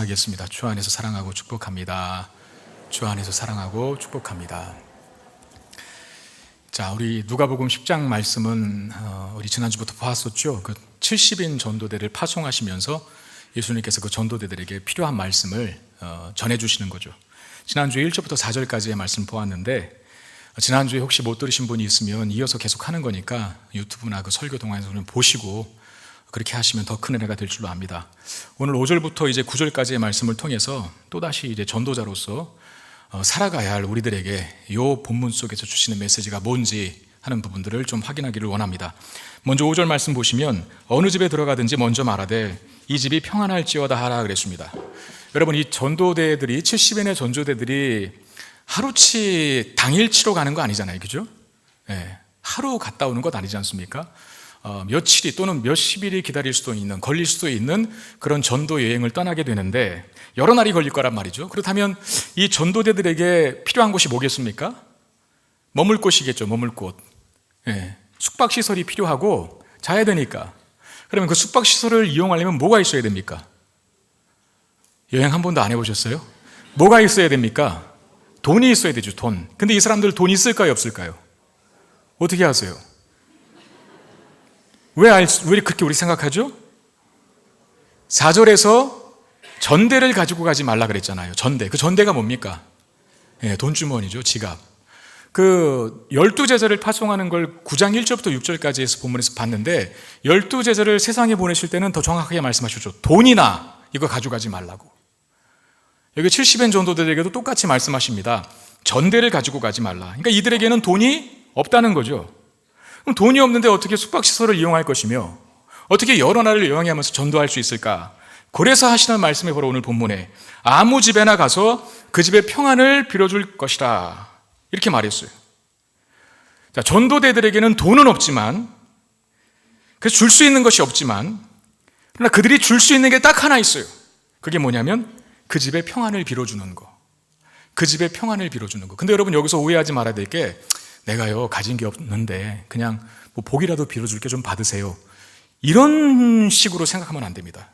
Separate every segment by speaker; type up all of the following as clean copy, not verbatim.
Speaker 1: 말씀하겠습니다. 주 안에서 사랑하고 축복합니다. 주 안에서 사랑하고 축복합니다. 자, 우리 누가복음 10장 말씀은 우리 지난주부터 봤었죠. 그 70인 전도대를 파송하시면서 예수님께서 그 전도대들에게 필요한 말씀을 전해주시는 거죠. 지난주에 1절부터 4절까지의 말씀 보았는데, 지난주에 혹시 못 들으신 분이 있으면 이어서 계속 하는 거니까 유튜브나 그 설교 동안에서 보시고 그렇게 하시면 더 큰 은혜가 될 줄로 압니다. 오늘 5절부터 이제 9절까지의 말씀을 통해서 또다시 이제 전도자로서 살아가야 할 우리들에게 이 본문 속에서 주시는 메시지가 뭔지 하는 부분들을 좀 확인하기를 원합니다. 먼저 5절 말씀 보시면 어느 집에 들어가든지 먼저 말하되 이 집이 평안할지어다 하라 그랬습니다. 여러분, 이 전도대들이 70인의 전도대들이 하루치 당일치로 가는 거 아니잖아요, 그죠? 네, 하루 갔다 오는 것 아니지 않습니까? 며칠이 또는 몇십일이 기다릴 수도 있는, 걸릴 수도 있는 그런 전도 여행을 떠나게 되는데 여러 날이 걸릴 거란 말이죠. 그렇다면 이 전도대들에게 필요한 곳이 뭐겠습니까? 머물 곳이겠죠. 머물 곳. 숙박시설이 필요하고 자야 되니까. 그러면 그 숙박시설을 이용하려면 뭐가 있어야 됩니까? 여행 한 번도 안 해보셨어요? 뭐가 있어야 됩니까? 돈이 있어야 되죠. 돈. 근데 이 사람들 돈 있을까요, 없을까요? 어떻게 아세요? 왜 그렇게 우리 생각하죠? 4절에서 전대를 가지고 가지 말라 그랬잖아요. 전대. 그 전대가 뭡니까? 돈주머니죠. 지갑. 그 12제자를 파송하는 걸 9장 1절부터 6절까지에서 본문에서 봤는데 12제자를 세상에 보내실 때는 더 정확하게 말씀하셨죠. 돈이나 이거 가져가지 말라고. 여기 70인 전도들에게도 똑같이 말씀하십니다. 전대를 가지고 가지 말라. 그러니까 이들에게는 돈이 없다는 거죠. 그럼 돈이 없는데 어떻게 숙박시설을 이용할 것이며 어떻게 여러 날을 여행하면서 전도할 수 있을까? 그래서 하시는 말씀에 바로 오늘 본문에 아무 집에나 가서 그 집의 평안을 빌어줄 것이라 이렇게 말했어요. 자, 전도대들에게는 돈은 없지만, 그래서 줄 수 있는 것이 없지만, 그러나 그들이 줄 수 있는 게 딱 하나 있어요. 그게 뭐냐면 그 집의 평안을 빌어주는 거. 그 집의 평안을 빌어주는 거. 근데 여러분, 여기서 오해하지 말아야 될 게, 내가요 가진 게 없는데 그냥 뭐 복이라도 빌어줄게 좀 받으세요, 이런 식으로 생각하면 안 됩니다.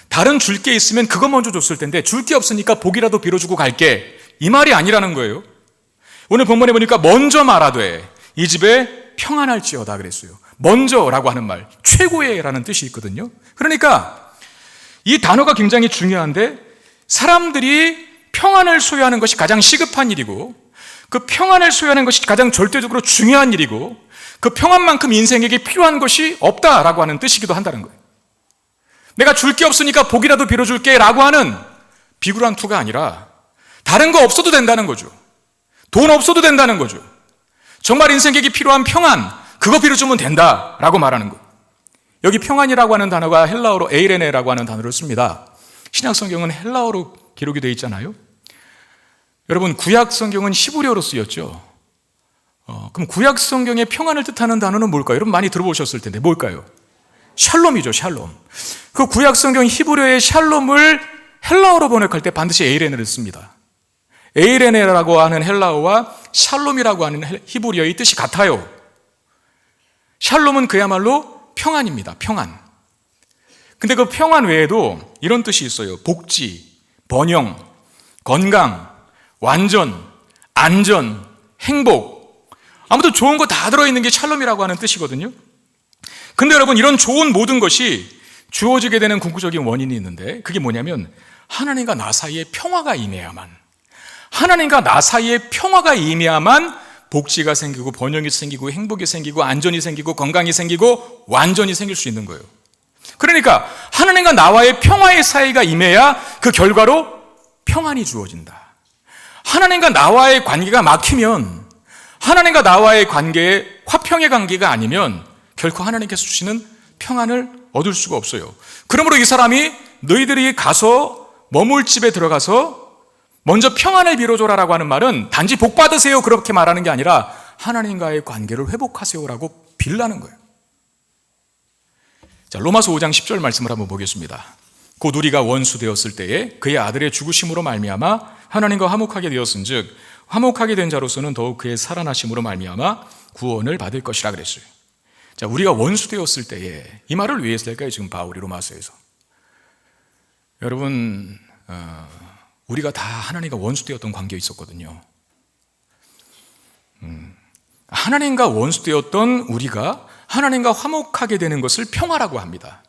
Speaker 1: 다른 줄 게 있으면 그거 먼저 줬을 텐데 줄 게 없으니까 복이라도 빌어주고 갈게, 이 말이 아니라는 거예요. 오늘 본문에 보니까 먼저 말하되 이 집에 평안할지어다 그랬어요. 먼저라고 하는 말, 최고의라는 뜻이 있거든요. 그러니까 이 단어가 굉장히 중요한데, 사람들이 평안을 소유하는 것이 가장 시급한 일이고, 그 평안을 소유하는 것이 가장 절대적으로 중요한 일이고, 그 평안만큼 인생에게 필요한 것이 없다라고 하는 뜻이기도 한다는 거예요. 내가 줄 게 없으니까 복이라도 빌어줄게 라고 하는 비굴한 투가 아니라 다른 거 없어도 된다는 거죠. 돈 없어도 된다는 거죠. 정말 인생에게 필요한 평안, 그거 빌어주면 된다라고 말하는 거예요. 여기 평안이라고 하는 단어가 헬라어로 에이레네라고 하는 단어를 씁니다. 신약 성경은 헬라어로 기록이 되어 있잖아요. 여러분, 구약 성경은 히브리어로 쓰였죠. 그럼 구약 성경의 평안을 뜻하는 단어는 뭘까요? 여러분 많이 들어보셨을 텐데 뭘까요? 샬롬이죠. 샬롬. 그 구약 성경 히브리어의 샬롬을 헬라어로 번역할 때 반드시 에이레네를 씁니다. 에이레네라고 하는 헬라어와 샬롬이라고 하는 히브리어의 뜻이 같아요. 샬롬은 그야말로 평안입니다. 평안. 근데 그 평안 외에도 이런 뜻이 있어요. 복지, 번영, 건강, 완전, 안전, 행복, 아무튼 좋은 거 다 들어있는 게 샬롬이라고 하는 뜻이거든요. 근데 여러분, 이런 좋은 모든 것이 주어지게 되는 궁극적인 원인이 있는데, 그게 뭐냐면 하나님과 나 사이에 평화가 임해야만, 하나님과 나 사이에 평화가 임해야만 복지가 생기고 번영이 생기고 행복이 생기고 안전이 생기고 건강이 생기고 완전히 생길 수 있는 거예요. 그러니까 하나님과 나와의 평화의 사이가 임해야 그 결과로 평안이 주어진다. 하나님과 나와의 관계가 막히면, 하나님과 나와의 관계에 화평의 관계가 아니면 결코 하나님께서 주시는 평안을 얻을 수가 없어요. 그러므로 이 사람이 너희들이 가서 머물 집에 들어가서 먼저 평안을 빌어줘라라고 하는 말은 단지 복 받으세요 그렇게 말하는 게 아니라 하나님과의 관계를 회복하세요라고 빌라는 거예요. 자, 로마서 5장 10절 말씀을 한번 보겠습니다. 곧 우리가 원수 되었을 때에 그의 아들의 죽으심으로 말미암아 하나님과 화목하게 되었은즉 화목하게 된 자로서는 더욱 그의 살아나심으로 말미암아 구원을 받을 것이라 그랬어요. 자, 우리가 원수 되었을 때에, 이 말을 왜 했을까요? 지금 바울이 로마서에서. 여러분, 우리가 다 하나님과 원수되었던 관계에 있었거든요. 하나님과 원수되었던 우리가 하나님과 화목하게 되는 것을 평화라고 합니다.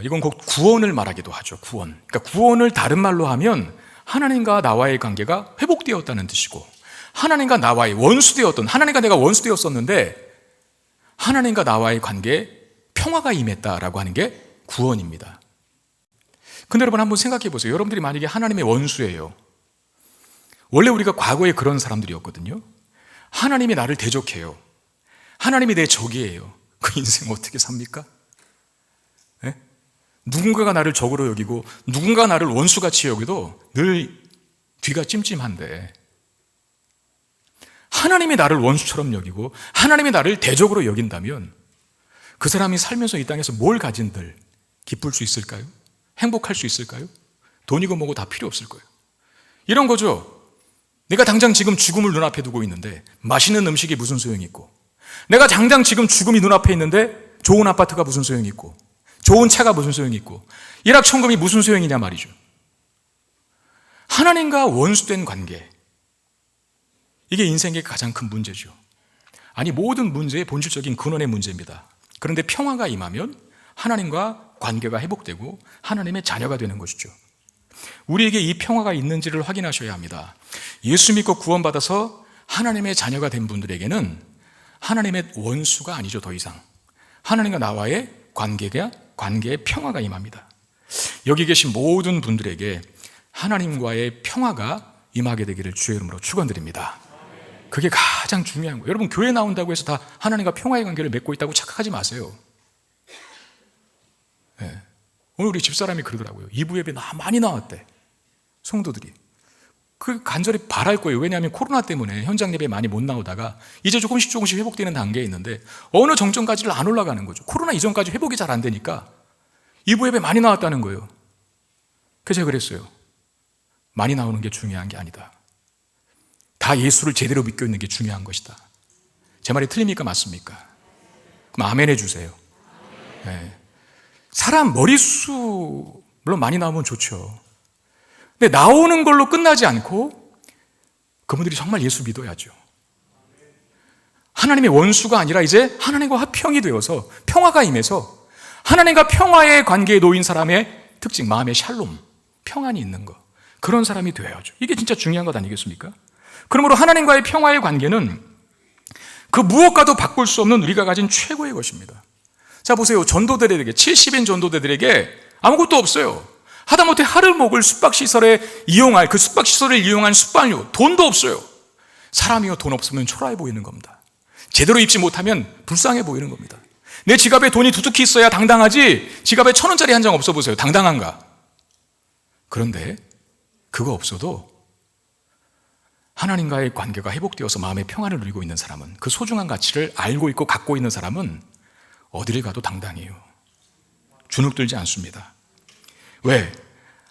Speaker 1: 이건 곧 구원을 말하기도 하죠. 구원. 그러니까 구원을 다른 말로 하면 하나님과 나와의 관계가 회복되었다는 뜻이고, 하나님과 나와의 원수되었던, 하나님과 내가 원수되었었는데 하나님과 나와의 관계에 평화가 임했다라고 하는 게 구원입니다. 근데 여러분 한번 생각해 보세요. 여러분들이 만약에 하나님의 원수예요. 원래 우리가 과거에 그런 사람들이었거든요. 하나님이 나를 대적해요. 하나님이 내 적이에요. 그 인생 어떻게 삽니까? 네? 누군가가 나를 적으로 여기고 누군가가 나를 원수같이 여기도 늘 뒤가 찜찜한데, 하나님이 나를 원수처럼 여기고 하나님이 나를 대적으로 여긴다면 그 사람이 살면서 이 땅에서 뭘 가진들 기쁠 수 있을까요? 행복할 수 있을까요? 돈이고 뭐고 다 필요 없을 거예요. 이런 거죠. 내가 당장 지금 죽음을 눈앞에 두고 있는데 맛있는 음식이 무슨 소용이 있고, 내가 당장 지금 죽음이 눈앞에 있는데 좋은 아파트가 무슨 소용이 있고, 좋은 차가 무슨 소용이 있고, 일확천금이 무슨 소용이냐 말이죠. 하나님과 원수된 관계, 이게 인생의 가장 큰 문제죠. 아니, 모든 문제의 본질적인 근원의 문제입니다. 그런데 평화가 임하면 하나님과 관계가 회복되고 하나님의 자녀가 되는 것이죠. 우리에게 이 평화가 있는지를 확인하셔야 합니다. 예수 믿고 구원받아서 하나님의 자녀가 된 분들에게는 하나님의 원수가 아니죠. 더 이상 하나님과 나와의 관계에 평화가 임합니다. 여기 계신 모든 분들에게 하나님과의 평화가 임하게 되기를 주의 이름으로 축원드립니다. 그게 가장 중요한 거예요. 여러분, 교회 나온다고 해서 다 하나님과 평화의 관계를 맺고 있다고 착각하지 마세요. 네. 오늘 우리 집사람이 그러더라고요. 2부 예배 많이 나왔대, 성도들이. 그 간절히 바랄 거예요. 왜냐하면 코로나 때문에 현장 예배 많이 못 나오다가 이제 조금씩 회복되는 단계에 있는데 어느 정점까지를 안 올라가는 거죠. 코로나 이전까지 회복이 잘 안 되니까 2부 예배 많이 나왔다는 거예요. 그래서 제가 그랬어요. 많이 나오는 게 중요한 게 아니다. 다 예수를 제대로 믿고 있는 게 중요한 것이다. 제 말이 틀립니까? 맞습니까? 그럼 아멘 해주세요. 네. 사람 머릿수 물론 많이 나오면 좋죠. 근데 나오는 걸로 끝나지 않고 그분들이 정말 예수 믿어야죠. 하나님의 원수가 아니라 이제 하나님과 화평이 되어서 평화가 임해서 하나님과 평화의 관계에 놓인 사람의 특징, 마음의 샬롬, 평안이 있는 것, 그런 사람이 되어야죠. 이게 진짜 중요한 것 아니겠습니까? 그러므로 하나님과의 평화의 관계는 그 무엇과도 바꿀 수 없는 우리가 가진 최고의 것입니다. 자, 보세요. 전도대들에게, 70인 전도대들에게 아무것도 없어요. 하다못해 하루 먹을 숙박시설에 이용할, 그 숙박시설을 이용한 숙박료, 돈도 없어요. 사람이요, 돈 없으면 초라해 보이는 겁니다. 제대로 입지 못하면 불쌍해 보이는 겁니다. 내 지갑에 돈이 두둑히 있어야 당당하지, 지갑에 1,000원짜리 한 장 없어 보세요. 당당한가? 그런데 그거 없어도 하나님과의 관계가 회복되어서 마음의 평안을 누리고 있는 사람은, 그 소중한 가치를 알고 있고 갖고 있는 사람은 어디를 가도 당당해요. 주눅들지 않습니다. 왜?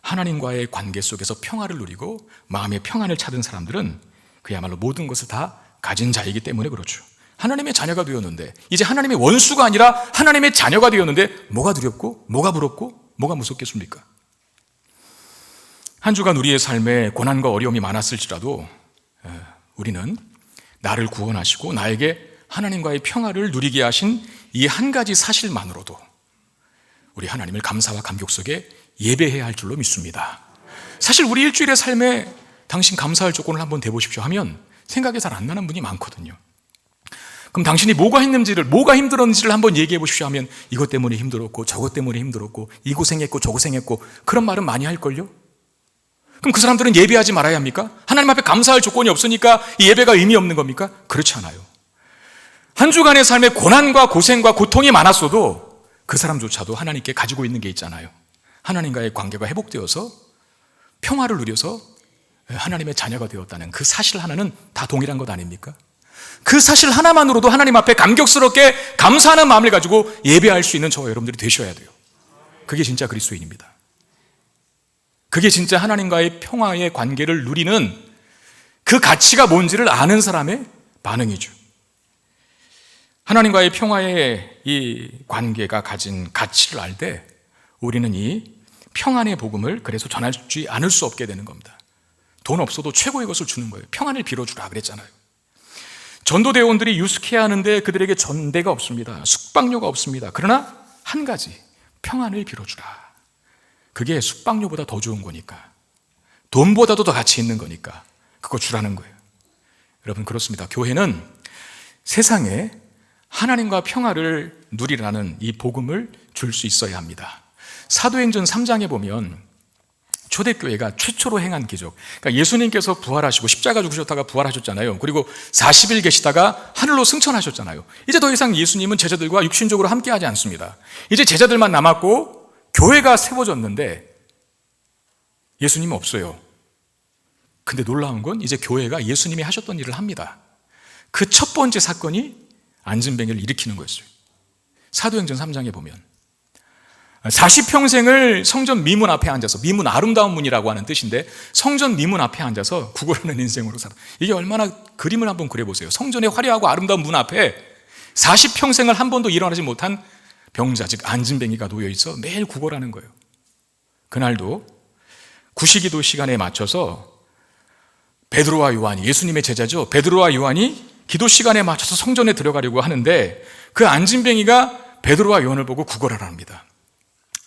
Speaker 1: 하나님과의 관계 속에서 평화를 누리고 마음의 평안을 찾은 사람들은 그야말로 모든 것을 다 가진 자이기 때문에 그렇죠. 하나님의 자녀가 되었는데, 이제 하나님의 원수가 아니라 하나님의 자녀가 되었는데 뭐가 두렵고 뭐가 부럽고 뭐가 무섭겠습니까? 한 주간 우리의 삶에 고난과 어려움이 많았을지라도 우리는 나를 구원하시고 나에게 하나님과의 평화를 누리게 하신 이 한 가지 사실만으로도 우리 하나님을 감사와 감격 속에 예배해야 할 줄로 믿습니다. 사실 우리 일주일의 삶에 당신 감사할 조건을 한번 대보십시오 하면 생각이 잘 안 나는 분이 많거든요. 그럼 당신이 뭐가 힘들었는지를 한번 얘기해 보십시오 하면 이것 때문에 힘들었고 저것 때문에 힘들었고 이 고생했고 저 고생했고 그런 말은 많이 할걸요? 그럼 그 사람들은 예배하지 말아야 합니까? 하나님 앞에 감사할 조건이 없으니까 이 예배가 의미 없는 겁니까? 그렇지 않아요. 한 주간의 삶에 고난과 고생과 고통이 많았어도 그 사람조차도 하나님께 가지고 있는 게 있잖아요. 하나님과의 관계가 회복되어서 평화를 누려서 하나님의 자녀가 되었다는 그 사실 하나는 다 동일한 것 아닙니까? 그 사실 하나만으로도 하나님 앞에 감격스럽게 감사하는 마음을 가지고 예배할 수 있는 저와 여러분들이 되셔야 돼요. 그게 진짜 그리스도인입니다. 그게 진짜 하나님과의 평화의 관계를 누리는 그 가치가 뭔지를 아는 사람의 반응이죠. 하나님과의 평화의 이 관계가 가진 가치를 알 때 우리는 이 평안의 복음을 그래서 전하지 않을 수 없게 되는 겁니다. 돈 없어도 최고의 것을 주는 거예요. 평안을 빌어주라 그랬잖아요. 전도대원들이 유숙해야 하는데 그들에게 전대가 없습니다. 숙박료가 없습니다. 그러나 한 가지, 평안을 빌어주라. 그게 숙박료보다 더 좋은 거니까, 돈보다도 더 가치 있는 거니까 그거 주라는 거예요. 여러분, 그렇습니다. 교회는 세상에 하나님과 평화를 누리라는 이 복음을 줄 수 있어야 합니다. 사도행전 3장에 보면 초대교회가 최초로 행한 기적, 그러니까 예수님께서 부활하시고 십자가 죽으셨다가 부활하셨잖아요. 그리고 40일 계시다가 하늘로 승천하셨잖아요. 이제 더 이상 예수님은 제자들과 육신적으로 함께하지 않습니다. 이제 제자들만 남았고 교회가 세워졌는데 예수님은 없어요. 근데 놀라운 건 이제 교회가 예수님이 하셨던 일을 합니다. 그 첫 번째 사건이 안진뱅이를 일으키는 거였어요. 사도행전 3장에 보면 40평생을 성전 미문 앞에 앉아서, 미문 아름다운 문이라고 하는 뜻인데 성전 미문 앞에 앉아서 구걸하는 인생으로 살아. 이게 얼마나, 그림을 한번 그려보세요. 성전의 화려하고 아름다운 문 앞에 40평생을 한 번도 일어나지 못한 병자, 즉 안진뱅이가 놓여있어 매일 구걸하는 거예요. 그날도 구시기도 시간에 맞춰서 베드로와 요한이, 예수님의 제자죠, 베드로와 요한이 기도 시간에 맞춰서 성전에 들어가려고 하는데 그 안진뱅이가 베드로와 요한을 보고 구걸하라 합니다.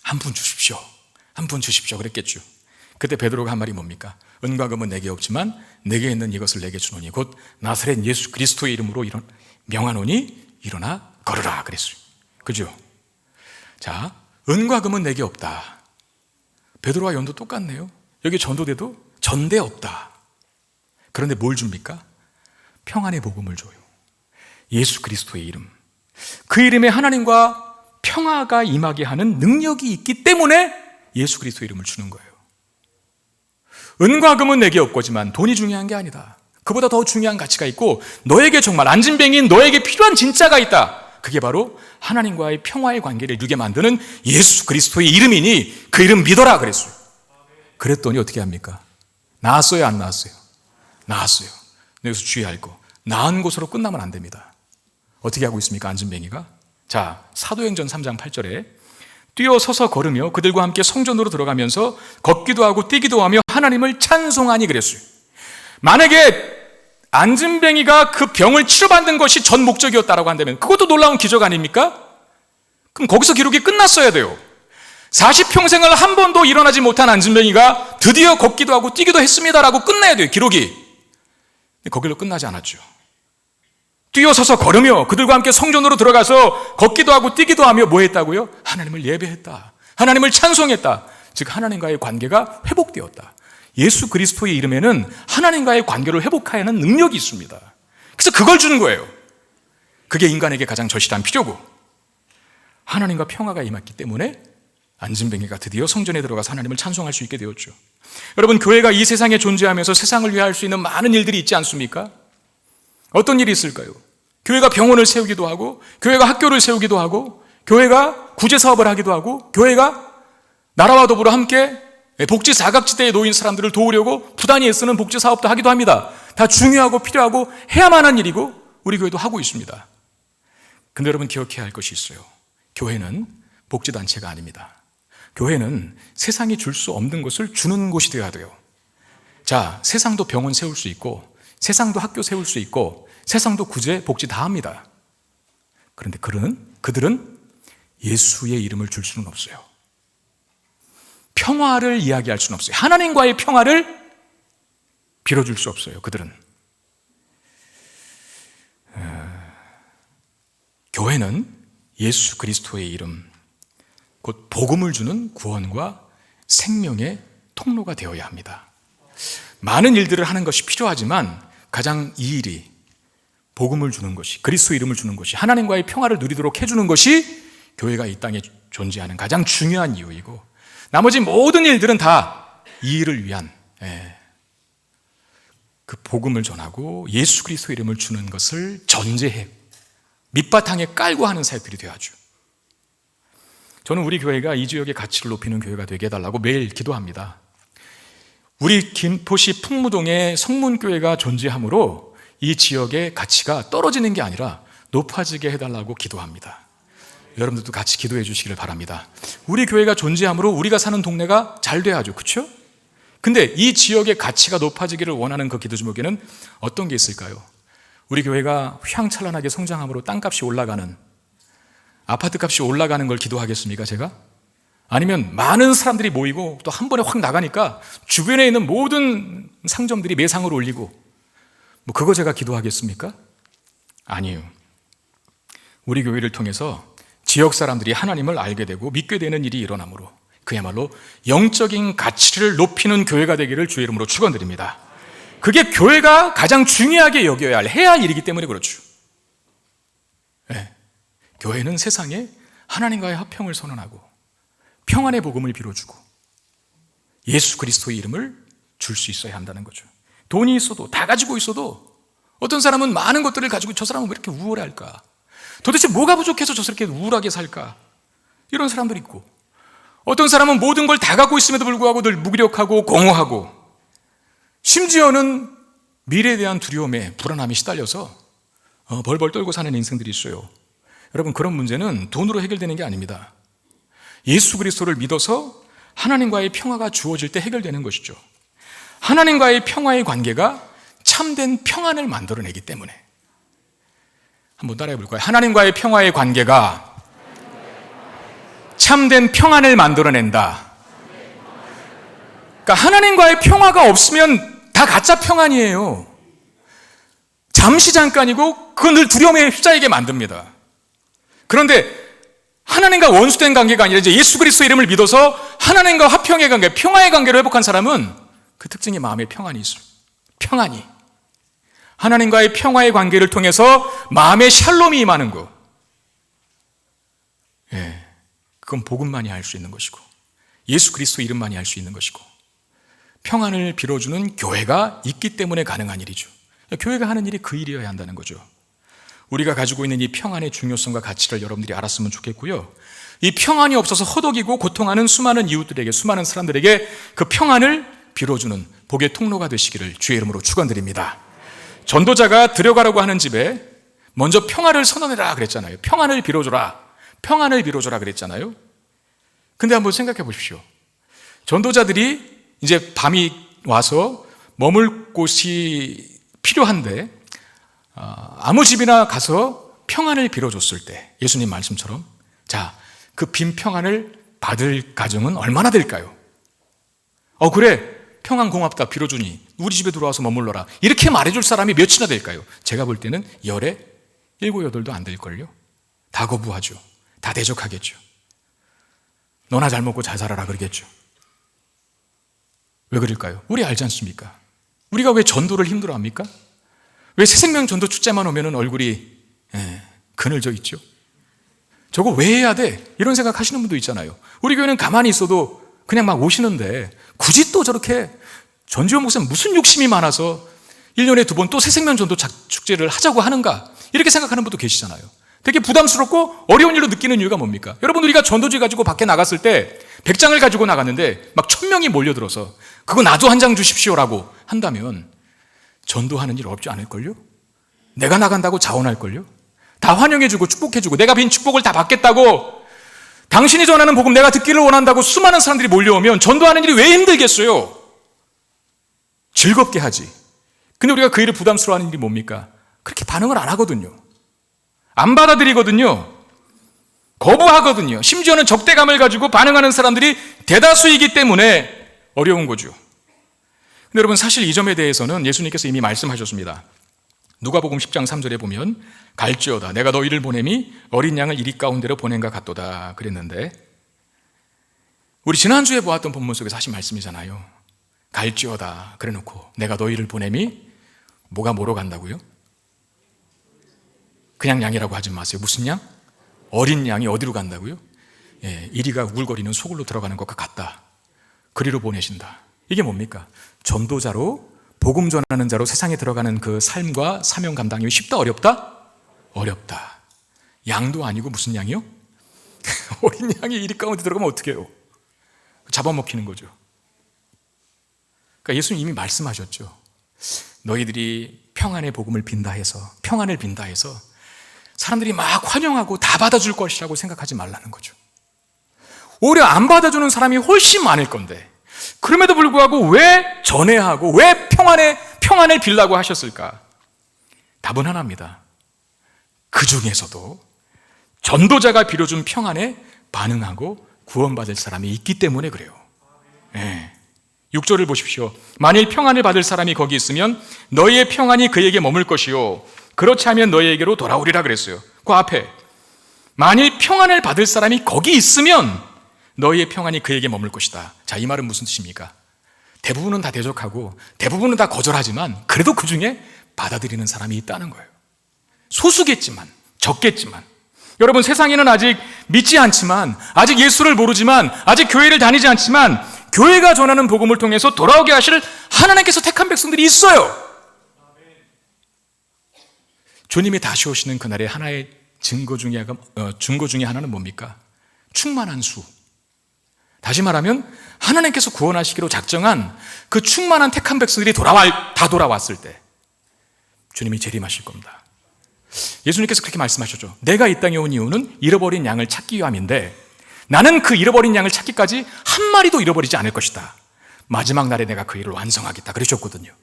Speaker 1: 한 푼 주십시오, 한 푼 주십시오 그랬겠죠. 그때 베드로가 한 말이 뭡니까? 은과 금은 내게 없지만 내게 있는 이것을 내게 주노니 곧 나사렛 예수 그리스도의 이름으로 명하노니 일어나 걸으라 그랬어요. 그죠? 자, 은과 금은 내게 없다. 베드로와 요한도 똑같네요. 여기 전도대도 전대 없다. 그런데 뭘 줍니까? 평안의 복음을 줘요. 예수 그리스도의 이름, 그 이름에 하나님과 평화가 임하게 하는 능력이 있기 때문에 예수 그리스도의 이름을 주는 거예요. 은과 금은 내게 없거지만 돈이 중요한 게 아니다. 그보다 더 중요한 가치가 있고 너에게 정말, 안진뱅이인 너에게 필요한 진짜가 있다. 그게 바로 하나님과의 평화의 관계를 이루게 만드는 예수 그리스도의 이름이니 그 이름 믿어라 그랬어요. 그랬더니 어떻게 합니까? 나았어요, 안 나았어요? 나았어요. 여기서 주의할 거, 나은 곳으로 끝나면 안 됩니다. 어떻게 하고 있습니까, 안진뱅이가? 자, 사도행전 3장 8절에 뛰어서서 걸으며 그들과 함께 성전으로 들어가면서 걷기도 하고 뛰기도 하며 하나님을 찬송하니 그랬어요. 만약에 안진뱅이가 그 병을 치료받는 것이 전 목적이었다라고 한다면 그것도 놀라운 기적 아닙니까? 그럼 거기서 기록이 끝났어야 돼요. 40평생을 한 번도 일어나지 못한 안진뱅이가 드디어 걷기도 하고 뛰기도 했습니다라고 끝내야 돼요, 기록이. 근데 거기로 끝나지 않았죠. 뛰어서서 걸으며 그들과 함께 성전으로 들어가서 걷기도 하고 뛰기도 하며 뭐 했다고요? 하나님을 예배했다, 하나님을 찬송했다. 즉 하나님과의 관계가 회복되었다. 예수 그리스도의 이름에는 하나님과의 관계를 회복하는 능력이 있습니다. 그래서 그걸 주는 거예요. 그게 인간에게 가장 절실한 필요고, 하나님과 평화가 임했기 때문에 안진뱅이가 드디어 성전에 들어가서 하나님을 찬송할 수 있게 되었죠. 여러분, 교회가 이 세상에 존재하면서 세상을 위해 할 수 있는 많은 일들이 있지 않습니까? 어떤 일이 있을까요? 교회가 병원을 세우기도 하고, 교회가 학교를 세우기도 하고, 교회가 구제사업을 하기도 하고, 교회가 나라와 더불어 함께 복지 사각지대에 놓인 사람들을 도우려고 부단히 애쓰는 복지 사업도 하기도 합니다. 다 중요하고 필요하고 해야만 한 일이고 우리 교회도 하고 있습니다. 근데 여러분, 기억해야 할 것이 있어요. 교회는 복지단체가 아닙니다. 교회는 세상이 줄 수 없는 것을 주는 곳이 되어야 돼요. 자, 세상도 병원 세울 수 있고, 세상도 학교 세울 수 있고, 세상도 구제, 복지 다 합니다. 그런데 그들은 예수의 이름을 줄 수는 없어요. 평화를 이야기할 수는 없어요. 하나님과의 평화를 빌어줄 수 없어요. 그들은. 교회는 예수 그리스도의 이름, 곧 복음을 주는 구원과 생명의 통로가 되어야 합니다. 많은 일들을 하는 것이 필요하지만 가장 이 일이, 복음을 주는 것이, 그리스도 이름을 주는 것이, 하나님과의 평화를 누리도록 해주는 것이 교회가 이 땅에 존재하는 가장 중요한 이유이고, 나머지 모든 일들은 다 이 일을 위한 그 복음을 전하고 예수 그리스도 이름을 주는 것을 전제해 밑바탕에 깔고 하는 사역들이 되어야죠. 저는 우리 교회가 이 지역의 가치를 높이는 교회가 되게 해달라고 매일 기도합니다. 우리 김포시 풍무동에 성문교회가 존재하므로 이 지역의 가치가 떨어지는 게 아니라 높아지게 해달라고 기도합니다. 여러분들도 같이 기도해 주시기를 바랍니다. 우리 교회가 존재함으로 우리가 사는 동네가 잘 돼야죠. 그렇죠? 근데 이 지역의 가치가 높아지기를 원하는 그 기도 제목에는 어떤 게 있을까요? 우리 교회가 휘황찬란하게 성장함으로 땅값이 올라가는, 아파트값이 올라가는 걸 기도하겠습니까, 제가? 아니면 많은 사람들이 모이고 또 한 번에 확 나가니까 주변에 있는 모든 상점들이 매상을 올리고, 뭐 그거 제가 기도하겠습니까? 아니에요. 우리 교회를 통해서 지역 사람들이 하나님을 알게 되고 믿게 되는 일이 일어나므로 그야말로 영적인 가치를 높이는 교회가 되기를 주의 이름으로 축원드립니다. 그게 교회가 가장 중요하게 여겨야 해야 할 일이기 때문에 그렇죠. 네. 교회는 세상에 하나님과의 화평을 선언하고 평안의 복음을 빌어주고 예수 그리스도의 이름을 줄 수 있어야 한다는 거죠. 돈이 있어도, 다 가지고 있어도 어떤 사람은 많은 것들을 가지고 저 사람은 왜 이렇게 우월할까? 도대체 뭐가 부족해서 저렇게 우울하게 살까? 이런 사람들이 있고, 어떤 사람은 모든 걸 다 갖고 있음에도 불구하고 늘 무기력하고 공허하고, 심지어는 미래에 대한 두려움에 불안함이 시달려서 벌벌 떨고 사는 인생들이 있어요. 여러분, 그런 문제는 돈으로 해결되는 게 아닙니다. 예수 그리스도를 믿어서 하나님과의 평화가 주어질 때 해결되는 것이죠. 하나님과의 평화의 관계가 참된 평안을 만들어내기 때문에. 한번 따라해 볼까요? 하나님과의 평화의 관계가 참된 평안을 만들어낸다. 그러니까 하나님과의 평화가 없으면 다 가짜 평안이에요. 잠시 잠깐이고 그건 늘 두려움에 휩싸이게 만듭니다. 그런데 하나님과 원수된 관계가 아니라 이제 예수 그리스도 이름을 믿어서 하나님과 화평의 관계, 평화의 관계로 회복한 사람은 그 특징이 마음에 평안이 있어요. 평안이. 하나님과의 평화의 관계를 통해서 마음에 샬롬이 임하는 것. 예, 그건 복음만이 할 수 있는 것이고 예수 그리스도 이름만이 할 수 있는 것이고 평안을 빌어주는 교회가 있기 때문에 가능한 일이죠. 교회가 하는 일이 그 일이어야 한다는 거죠. 우리가 가지고 있는 이 평안의 중요성과 가치를 여러분들이 알았으면 좋겠고요. 이 평안이 없어서 허덕이고 고통하는 수많은 이웃들에게, 수많은 사람들에게 그 평안을 빌어주는 복의 통로가 되시기를 주의 이름으로 축원드립니다. 전도자가 들어가라고 하는 집에 먼저 평화를 선언해라 그랬잖아요. 평안을 빌어줘라. 평안을 빌어줘라 그랬잖아요. 근데 한번 생각해 보십시오. 전도자들이 이제 밤이 와서 머물 곳이 필요한데 아무 집이나 가서 평안을 빌어줬을 때 예수님 말씀처럼 자, 그 빈 평안을 받을 가정은 얼마나 될까요? 그래, 평안 고맙다 빌어주니 우리 집에 들어와서 머물러라 이렇게 말해줄 사람이 몇이나 될까요? 제가 볼 때는 열에 7, 8도 안 될걸요. 다 거부하죠. 다 대적하겠죠. 너나 잘 먹고 잘 살아라 그러겠죠. 왜 그럴까요? 우리 알지 않습니까? 우리가 왜 전도를 힘들어합니까? 왜 새생명 전도 축제만 오면 얼굴이 그늘져 있죠? 저거 왜 해야 돼? 이런 생각 하시는 분도 있잖아요. 우리 교회는 가만히 있어도 그냥 막 오시는데 굳이 또 저렇게 전지현 목사님 무슨 욕심이 많아서 1년에 2번 또 새생명 전도 축제를 하자고 하는가? 이렇게 생각하는 분도 계시잖아요. 되게 부담스럽고 어려운 일로 느끼는 이유가 뭡니까? 여러분, 우리가 전도지 가지고 밖에 나갔을 때 100장을 가지고 나갔는데 막 1000명이 몰려들어서 그거 나도 한 장 주십시오라고 한다면 전도하는 일 어렵지 않을걸요? 내가 나간다고 자원할걸요? 다 환영해주고 축복해주고 내가 빈 축복을 다 받겠다고 당신이 전하는 복음 내가 듣기를 원한다고 수많은 사람들이 몰려오면 전도하는 일이 왜 힘들겠어요? 즐겁게 하지. 근데 우리가 그 일을 부담스러워하는 일이 뭡니까? 그렇게 반응을 안 하거든요. 안 받아들이거든요. 거부하거든요. 심지어는 적대감을 가지고 반응하는 사람들이 대다수이기 때문에 어려운 거죠. 근데 여러분, 사실 이 점에 대해서는 예수님께서 이미 말씀하셨습니다. 누가복음 10장 3절에 보면 갈지어다 내가 너희를 보냄이 어린 양을 이리 가운데로 보낸가 같도다 그랬는데, 우리 지난주에 보았던 본문 속에서 하신 말씀이잖아요. 갈지어다 그래놓고 내가 너희를 보냄이 뭐가 뭐로 간다고요? 그냥 양이라고 하지 마세요. 무슨 양? 어린 양이 어디로 간다고요? 이리가 우글거리는 소굴로 들어가는 것과 같다. 그리로 보내신다. 이게 뭡니까? 전도자로, 복음 전하는 자로 세상에 들어가는 그 삶과 사명 감당이 쉽다 어렵다? 어렵다. 양도 아니고 무슨 양이요? 어린 양이 이리 가운데 들어가면 어떻게 해요? 잡아먹히는 거죠. 그러니까 예수님 이미 말씀하셨죠. 너희들이 평안의 복음을 빈다 해서, 평안을 빈다 해서 사람들이 막 환영하고 다 받아줄 것이라고 생각하지 말라는 거죠. 오히려 안 받아주는 사람이 훨씬 많을 건데 그럼에도 불구하고 왜 전해하고 왜 평안을 빌라고 하셨을까? 답은 하나입니다. 그 중에서도 전도자가 빌어준 평안에 반응하고 구원받을 사람이 있기 때문에 그래요. 6절을 보십시오. 만일 평안을 받을 사람이 거기 있으면 너희의 평안이 그에게 머물 것이요 그렇지 않으면 너희에게로 돌아오리라 그랬어요. 그 앞에 만일 평안을 받을 사람이 거기 있으면 너희의 평안이 그에게 머물 것이다. 자, 이 말은 무슨 뜻입니까? 대부분은 다 대적하고 대부분은 다 거절하지만 그래도 그 중에 받아들이는 사람이 있다는 거예요. 소수겠지만 적겠지만 여러분, 세상에는 아직 믿지 않지만 아직 예수를 모르지만 아직 교회를 다니지 않지만 교회가 전하는 복음을 통해서 돌아오게 하실 하나님께서 택한 백성들이 있어요. 주님이 다시 오시는 그날의 하나의 증거 중에 하나는 뭡니까? 충만한 수. 다시 말하면 하나님께서 구원하시기로 작정한 그 충만한 택한 백성들이 다 돌아왔을 때 주님이 재림하실 겁니다. 예수님께서 그렇게 말씀하셨죠. 내가 이 땅에 온 이유는 잃어버린 양을 찾기 위함인데 나는 그 잃어버린 양을 찾기까지 한 마리도 잃어버리지 않을 것이다. 마지막 날에 내가 그 일을 완성하겠다 그러셨거든요.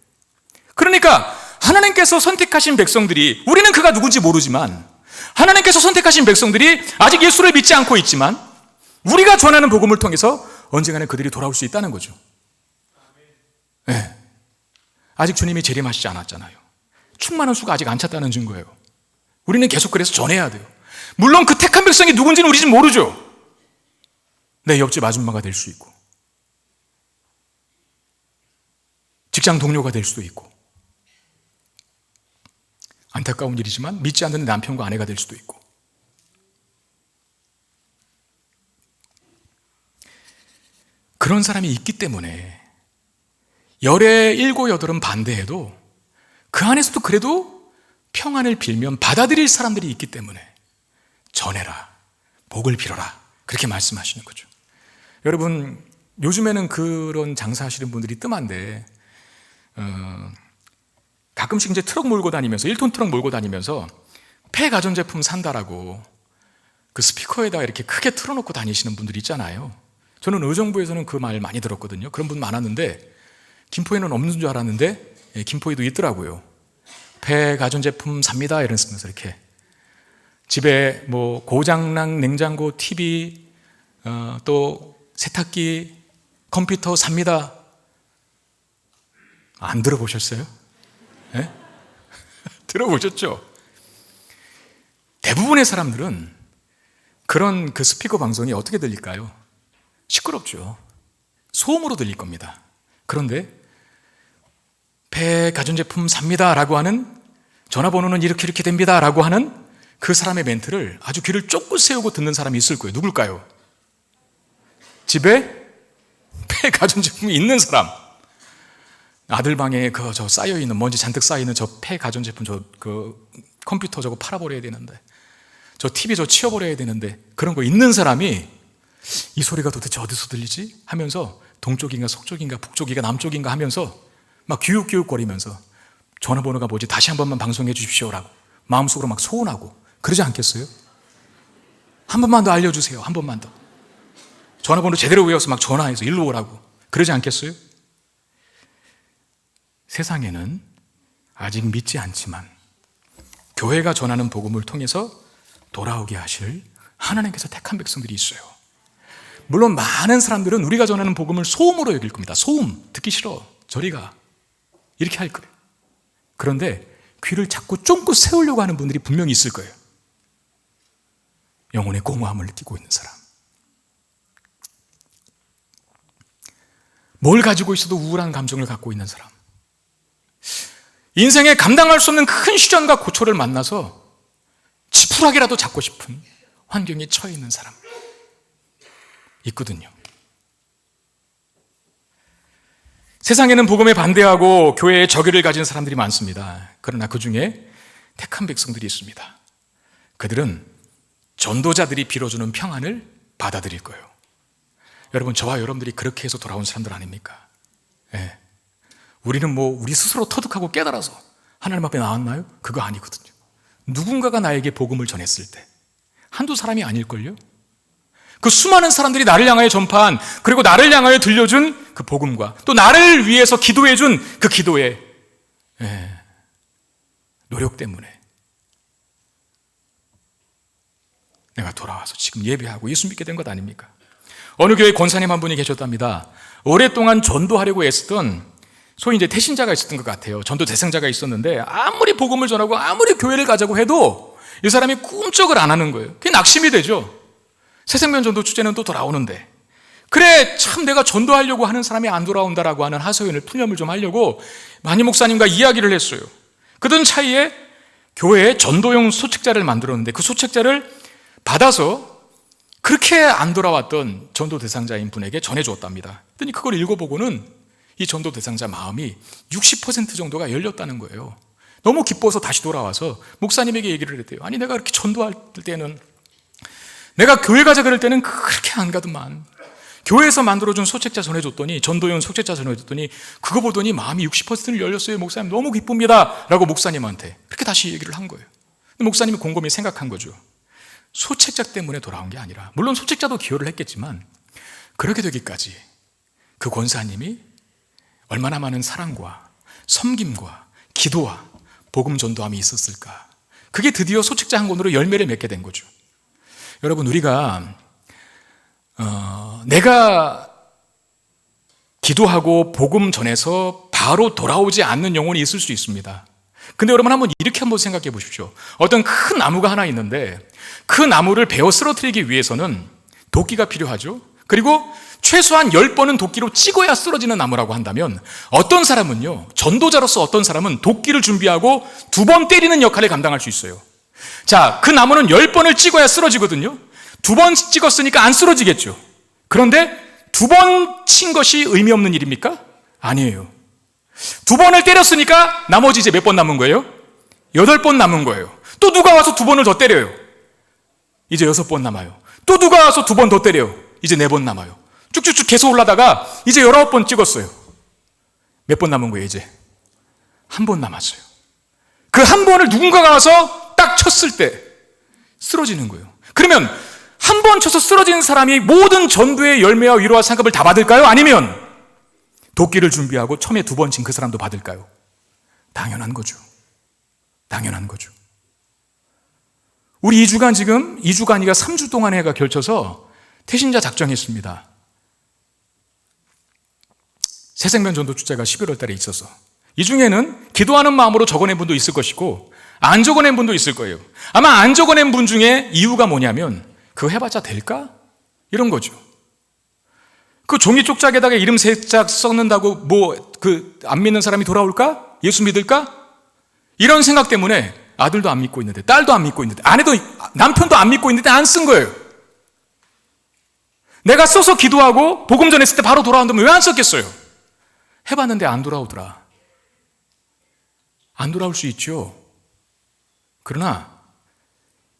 Speaker 1: 그러니까 하나님께서 선택하신 백성들이, 우리는 그가 누군지 모르지만 하나님께서 선택하신 백성들이 아직 예수를 믿지 않고 있지만 우리가 전하는 복음을 통해서 언젠가는 그들이 돌아올 수 있다는 거죠. 네. 아직 주님이 재림하시지 않았잖아요. 충만한 수가 아직 안 찼다는 증거예요. 우리는 계속 그래서 전해야 돼요. 물론 그 택한 백성이 누군지는 우리 지금 모르죠. 내 옆집 아줌마가 될 수 있고 직장 동료가 될 수도 있고 안타까운 일이지만 믿지 않는 남편과 아내가 될 수도 있고 그런 사람이 있기 때문에 열의 7, 8은 반대해도 그 안에서도 그래도 평안을 빌면 받아들일 사람들이 있기 때문에 전해라, 복을 빌어라 그렇게 말씀하시는 거죠. 여러분, 요즘에는 그런 장사하시는 분들이 뜸한데 가끔씩 이제 트럭 몰고 다니면서 1톤 트럭 몰고 다니면서 폐가전제품 산다라고 그 스피커에다가 이렇게 크게 틀어놓고 다니시는 분들이 있잖아요. 저는 의정부에서는 그 말 많이 들었거든요. 그런 분 많았는데 김포에는 없는 줄 알았는데 김포에도 있더라고요. 폐가전제품 삽니다 이러면서 이렇게 집에 뭐 고장난 냉장고, TV, 또 세탁기, 컴퓨터 삽니다. 안 들어보셨어요? 네? 들어보셨죠? 대부분의 사람들은 그런 그 스피커 방송이 어떻게 들릴까요? 시끄럽죠. 소음으로 들릴 겁니다. 그런데 폐가전제품 삽니다 라고 하는, 전화번호는 이렇게 됩니다 라고 하는 그 사람의 멘트를 아주 귀를 쫑긋 세우고 듣는 사람이 있을 거예요. 누굴까요? 집에 폐가전제품이 있는 사람. 아들 방에 저 쌓여있는, 먼지 잔뜩 쌓여있는 저 폐가전제품, 그 컴퓨터 저거 팔아버려야 되는데, 저 TV 저 치워버려야 되는데, 그런 거 있는 사람이 이 소리가 도대체 어디서 들리지? 하면서 동쪽인가 서쪽인가 북쪽인가 남쪽인가 하면서 막 기웃기웃거리면서 전화번호가 뭐지? 다시 한 번만 방송해 주십시오라고 마음속으로 막 소원하고 그러지 않겠어요? 한 번만 더 알려주세요. 한 번만 더. 전화번호 제대로 외워서 막 전화해서 일로 오라고 그러지 않겠어요? 세상에는 아직 믿지 않지만 교회가 전하는 복음을 통해서 돌아오게 하실 하나님께서 택한 백성들이 있어요. 물론 많은 사람들은 우리가 전하는 복음을 소음으로 여길 겁니다. 소음, 듣기 싫어, 저리 가, 이렇게 할 거예요. 그런데 귀를 자꾸 쫑긋 세우려고 하는 분들이 분명히 있을 거예요. 영혼의 공허함을 느끼고 있는 사람, 뭘 가지고 있어도 우울한 감정을 갖고 있는 사람, 인생에 감당할 수 없는 큰 시련과 고초를 만나서 지푸라기라도 잡고 싶은 환경에 처해 있는 사람 있거든요. 세상에는 복음에 반대하고 교회에 적의를 가진 사람들이 많습니다. 그러나 그 중에 택한 백성들이 있습니다. 그들은 전도자들이 빌어주는 평안을 받아들일 거예요. 여러분, 저와 여러분들이 그렇게 해서 돌아온 사람들 아닙니까? 네. 우리는 우리 스스로 터득하고 깨달아서 하나님 앞에 나왔나요? 그거 아니거든요. 누군가가 나에게 복음을 전했을 때 한두 사람이 아닐걸요? 그 수많은 사람들이 나를 향하여 전파한, 그리고 나를 향하여 들려준 그 복음과 또 나를 위해서 기도해준 그 기도의 노력 때문에 내가 돌아와서 지금 예배하고 예수 믿게 된 것 아닙니까? 어느 교회 권사님 한 분이 계셨답니다. 오랫동안 전도하려고 애쓰던 소위 이제 태신자가 있었던 것 같아요. 전도 대상자가 있었는데 아무리 복음을 전하고 아무리 교회를 가자고 해도 이 사람이 꿈쩍을 안 하는 거예요. 그게 낙심이 되죠. 새생명 전도 축제는 또 돌아오는데, 그래 참 내가 전도하려고 하는 사람이 안 돌아온다라고 하는 하소연을 푸념을 좀 하려고 마니 목사님과 이야기를 했어요. 그러던 차이에 교회에 전도용 소책자를 만들었는데 그 소책자를 받아서 그렇게 안 돌아왔던 전도 대상자인 분에게 전해주었답니다. 그랬더니 그걸 읽어보고는 이 전도 대상자 마음이 60% 정도가 열렸다는 거예요. 너무 기뻐서 다시 돌아와서 목사님에게 얘기를 했대요. 아니 내가 이렇게 전도할 때는, 내가 교회 가자 그럴 때는 그렇게 안 가더만, 교회에서 만들어준 소책자 전해줬더니, 전도용 소책자 전해줬더니 그거 보더니 마음이 60%를 열렸어요. 목사님 너무 기쁩니다 라고 목사님한테 그렇게 다시 얘기를 한 거예요. 목사님이 곰곰이 생각한 거죠. 소책자 때문에 돌아온 게 아니라, 물론 소책자도 기여를 했겠지만 그렇게 되기까지 그 권사님이 얼마나 많은 사랑과 섬김과 기도와 복음 전도함이 있었을까. 그게 드디어 소책자 한 권으로 열매를 맺게 된 거죠. 여러분, 우리가 내가 기도하고 복음 전해서 바로 돌아오지 않는 영혼이 있을 수 있습니다. 근데 여러분 이렇게 한번 생각해 보십시오. 어떤 큰 나무가 하나 있는데 그 나무를 베어 쓰러뜨리기 위해서는 도끼가 필요하죠. 그리고 최소한 10번은 도끼로 찍어야 쓰러지는 나무라고 한다면, 어떤 사람은요, 전도자로서 어떤 사람은 도끼를 준비하고 2번 때리는 역할을 감당할 수 있어요. 자, 그 나무는 10번을 찍어야 쓰러지거든요. 2번 찍었으니까 안 쓰러지겠죠. 그런데 2번 친 것이 의미 없는 일입니까? 아니에요. 2번을 때렸으니까 나머지 이제 몇 번 남은 거예요? 8번 남은 거예요. 또 누가 와서 2번을 더 때려요. 이제 6번 남아요. 또 누가 와서 2번 더 때려요. 이제 4번 남아요. 쭉쭉쭉 계속 올라다가 이제 19번 찍었어요. 몇 번 남은 거예요? 이제 1번 남았어요. 그 한 번을 누군가가 와서 딱 쳤을 때 쓰러지는 거예요. 그러면 한 번 쳐서 쓰러진 사람이 모든 전도의 열매와 위로와 상급을 다 받을까요? 아니면 도끼를 준비하고 처음에 2번 친 그 사람도 받을까요? 당연한 거죠. 당연한 거죠. 우리 2주간 지금 2주가 아니라 3주 동안 해가 결쳐서 태신자 작정했습니다. 새생명 전도 축제가 11월 달에 있어서 이 중에는 기도하는 마음으로 적어낸 분도 있을 것이고 안 적어낸 분도 있을 거예요. 아마 안 적어낸 분 중에 이유가 뭐냐면, 그거 해봤자 될까? 이런 거죠. 그 종이 쪽짝에다가 이름 3짝 썩는다고 안 믿는 사람이 돌아올까? 예수 믿을까? 이런 생각 때문에 아들도 안 믿고 있는데, 딸도 안 믿고 있는데, 아내도, 남편도 안 믿고 있는데 안 쓴 거예요. 내가 써서 기도하고 복음 전했을 때 바로 돌아온다면 왜 안 썼겠어요? 해봤는데 안 돌아오더라. 안 돌아올 수 있죠. 그러나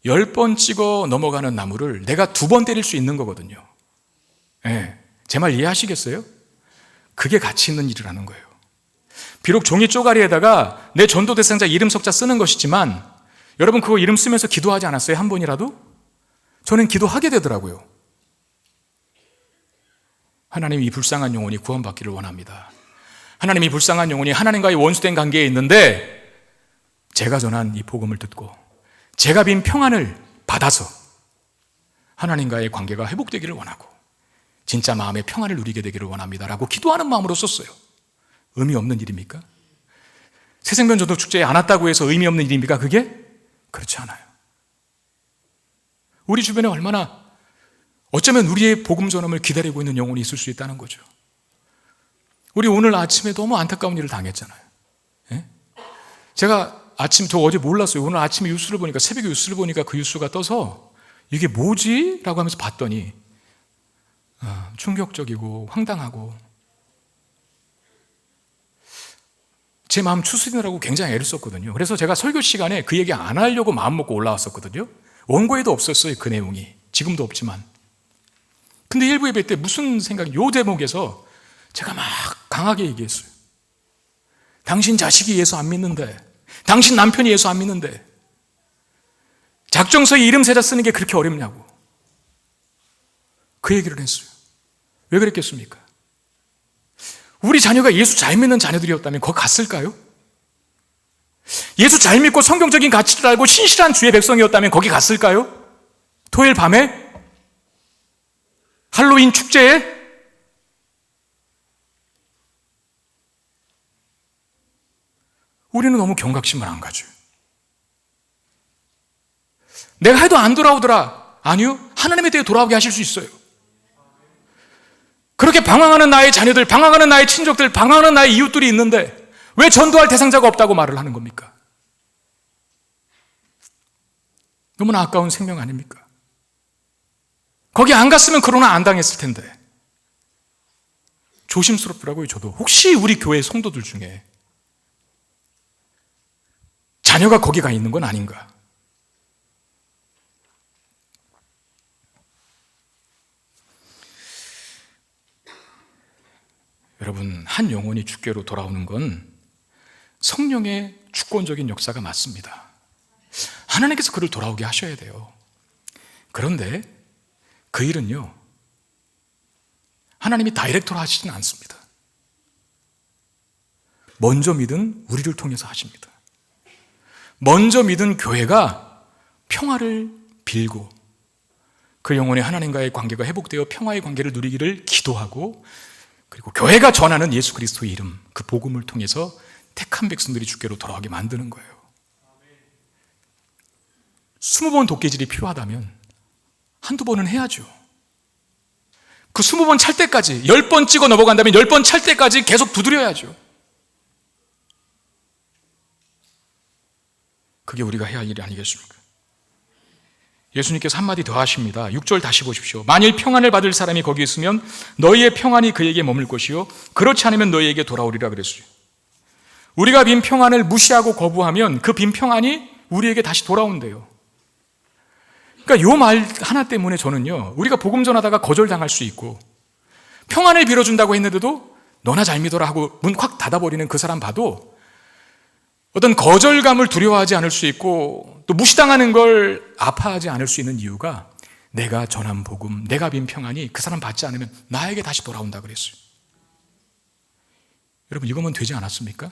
Speaker 1: 10번 찍어 넘어가는 나무를 내가 2번 때릴 수 있는 거거든요. 네. 제 말 이해하시겠어요? 그게 가치 있는 일이라는 거예요. 비록 종이 쪼가리에다가 내 전도 대상자 이름 석자 쓰는 것이지만, 여러분 그거 이름 쓰면서 기도하지 않았어요? 한 번이라도? 저는 기도하게 되더라고요. 하나님, 이 불쌍한 영혼이 구원받기를 원합니다. 하나님, 이 불쌍한 영혼이 하나님과의 원수된 관계에 있는데 제가 전한 이 복음을 듣고 제가 빈 평안을 받아서 하나님과의 관계가 회복되기를 원하고 진짜 마음의 평안을 누리게 되기를 원합니다라고 기도하는 마음으로 썼어요. 의미 없는 일입니까? 새생명 전도 축제에 안 왔다고 해서 의미 없는 일입니까? 그게? 그렇지 않아요. 우리 주변에 얼마나, 어쩌면 우리의 복음 전함을 기다리고 있는 영혼이 있을 수 있다는 거죠. 우리 오늘 아침에 너무 안타까운 일을 당했잖아요. 예? 제가 저 어제 몰랐어요. 오늘 아침에 뉴스를 보니까, 새벽에 뉴스를 보니까 그 뉴스가 떠서 이게 뭐지? 라고 하면서 봤더니 충격적이고 황당하고, 제 마음 추스리느라고 굉장히 애를 썼거든요. 그래서 제가 설교 시간에 그 얘기 안 하려고 마음 먹고 올라왔었거든요. 원고에도 없었어요, 그 내용이. 지금도 없지만. 근데 일부 예배 때 무슨 생각이, 요 대목에서 제가 막 강하게 얘기했어요. 당신 자식이 예수 안 믿는데, 당신 남편이 예수 안 믿는데, 작정서에 이름 세자 쓰는 게 그렇게 어렵냐고 그 얘기를 했어요. 왜 그랬겠습니까? 우리 자녀가 예수 잘 믿는 자녀들이었다면 거기 갔을까요? 예수 잘 믿고 성경적인 가치를 알고 신실한 주의 백성이었다면 거기 갔을까요? 토요일 밤에? 할로윈 축제에? 우리는 너무 경각심을 안 가져요. 내가 해도 안 돌아오더라. 아니요. 하나님에 대해 돌아오게 하실 수 있어요. 그렇게 방황하는 나의 자녀들, 방황하는 나의 친족들, 방황하는 나의 이웃들이 있는데 왜 전도할 대상자가 없다고 말을 하는 겁니까? 너무나 아까운 생명 아닙니까? 거기 안 갔으면 그러나 안 당했을 텐데. 조심스럽더라고요, 저도. 혹시 우리 교회 성도들 중에 자녀가 거기 가 있는 건 아닌가? 여러분, 한 영혼이 주께로 돌아오는 건 성령의 주권적인 역사가 맞습니다. 하나님께서 그를 돌아오게 하셔야 돼요. 그런데 그 일은요, 하나님이 다이렉트로 하시지는 않습니다. 먼저 믿은 우리를 통해서 하십니다. 먼저 믿은 교회가 평화를 빌고 그 영혼의 하나님과의 관계가 회복되어 평화의 관계를 누리기를 기도하고, 그리고 교회가 전하는 예수 그리스도의 이름, 그 복음을 통해서 택한 백성들이 주께로 돌아오게 만드는 거예요. 20번 도끼질이 필요하다면 한두 번은 해야죠. 그 20번 찰 때까지, 10번 찍어 넘어간다면 10번 찰 때까지 계속 두드려야죠. 그게 우리가 해야 할 일이 아니겠습니까? 예수님께서 한마디 더 하십니다. 6절 다시 보십시오. 만일 평안을 받을 사람이 거기 있으면 너희의 평안이 그에게 머물 것이요 그렇지 않으면 너희에게 돌아오리라 그랬어요. 우리가 빈 평안을 무시하고 거부하면 그 빈 평안이 우리에게 다시 돌아온대요. 그러니까 요 말 하나 때문에 저는요, 우리가 복음 전하다가 거절당할 수 있고 평안을 빌어준다고 했는데도 너나 잘 믿어라 하고 문 확 닫아버리는 그 사람 봐도 어떤 거절감을 두려워하지 않을 수 있고 또 무시당하는 걸 아파하지 않을 수 있는 이유가, 내가 전한 복음, 내가 빈 평안이 그 사람 받지 않으면 나에게 다시 돌아온다 그랬어요. 여러분, 이거면 되지 않았습니까?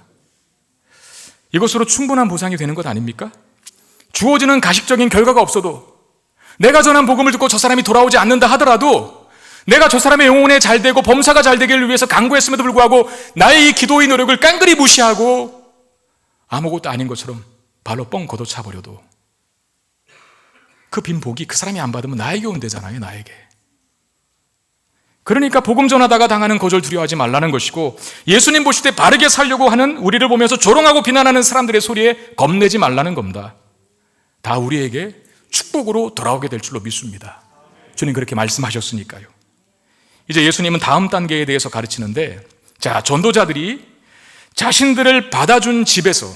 Speaker 1: 이것으로 충분한 보상이 되는 것 아닙니까? 주어지는 가식적인 결과가 없어도, 내가 전한 복음을 듣고 저 사람이 돌아오지 않는다 하더라도 내가 저 사람의 영혼에 잘 되고 범사가 잘 되기를 위해서 간구했음에도 불구하고 나의 이 기도의 노력을 깡그리 무시하고 아무것도 아닌 것처럼 발로 뻥 걷어차버려도 그 빈 복이 그 사람이 안 받으면 나에게 온대잖아요, 나에게. 그러니까 복음 전하다가 당하는 거절 두려워하지 말라는 것이고, 예수님 보실 때 바르게 살려고 하는 우리를 보면서 조롱하고 비난하는 사람들의 소리에 겁내지 말라는 겁니다. 다 우리에게 축복으로 돌아오게 될 줄로 믿습니다. 주님 그렇게 말씀하셨으니까요. 이제 예수님은 다음 단계에 대해서 가르치는데, 자, 전도자들이 자신들을 받아준 집에서,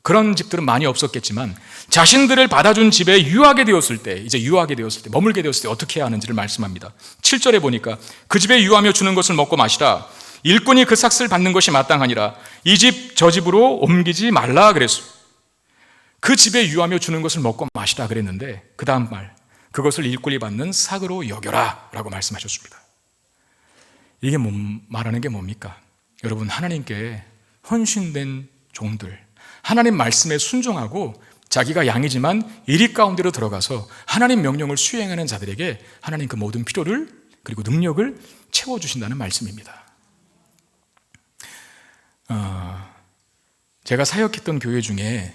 Speaker 1: 그런 집들은 많이 없었겠지만 자신들을 받아준 집에 유하게 되었을 때, 이제 유하게 되었을 때, 머물게 되었을 때 어떻게 해야 하는지를 말씀합니다. 7절에 보니까 그 집에 유하며 주는 것을 먹고 마시라. 일꾼이 그 삭슬 받는 것이 마땅하니라. 이 집 저 집으로 옮기지 말라 그랬어요. 그 집에 유하며 주는 것을 먹고 마시라 그랬는데 그 다음 말, 그것을 일꾼이 받는 삭으로 여겨라 라고 말씀하셨습니다. 이게 말하는 게 뭡니까? 여러분, 하나님께 헌신된 종들, 하나님 말씀에 순종하고 자기가 양이지만 이리 가운데로 들어가서 하나님 명령을 수행하는 자들에게 하나님 그 모든 필요를, 그리고 능력을 채워주신다는 말씀입니다. 제가 사역했던 교회 중에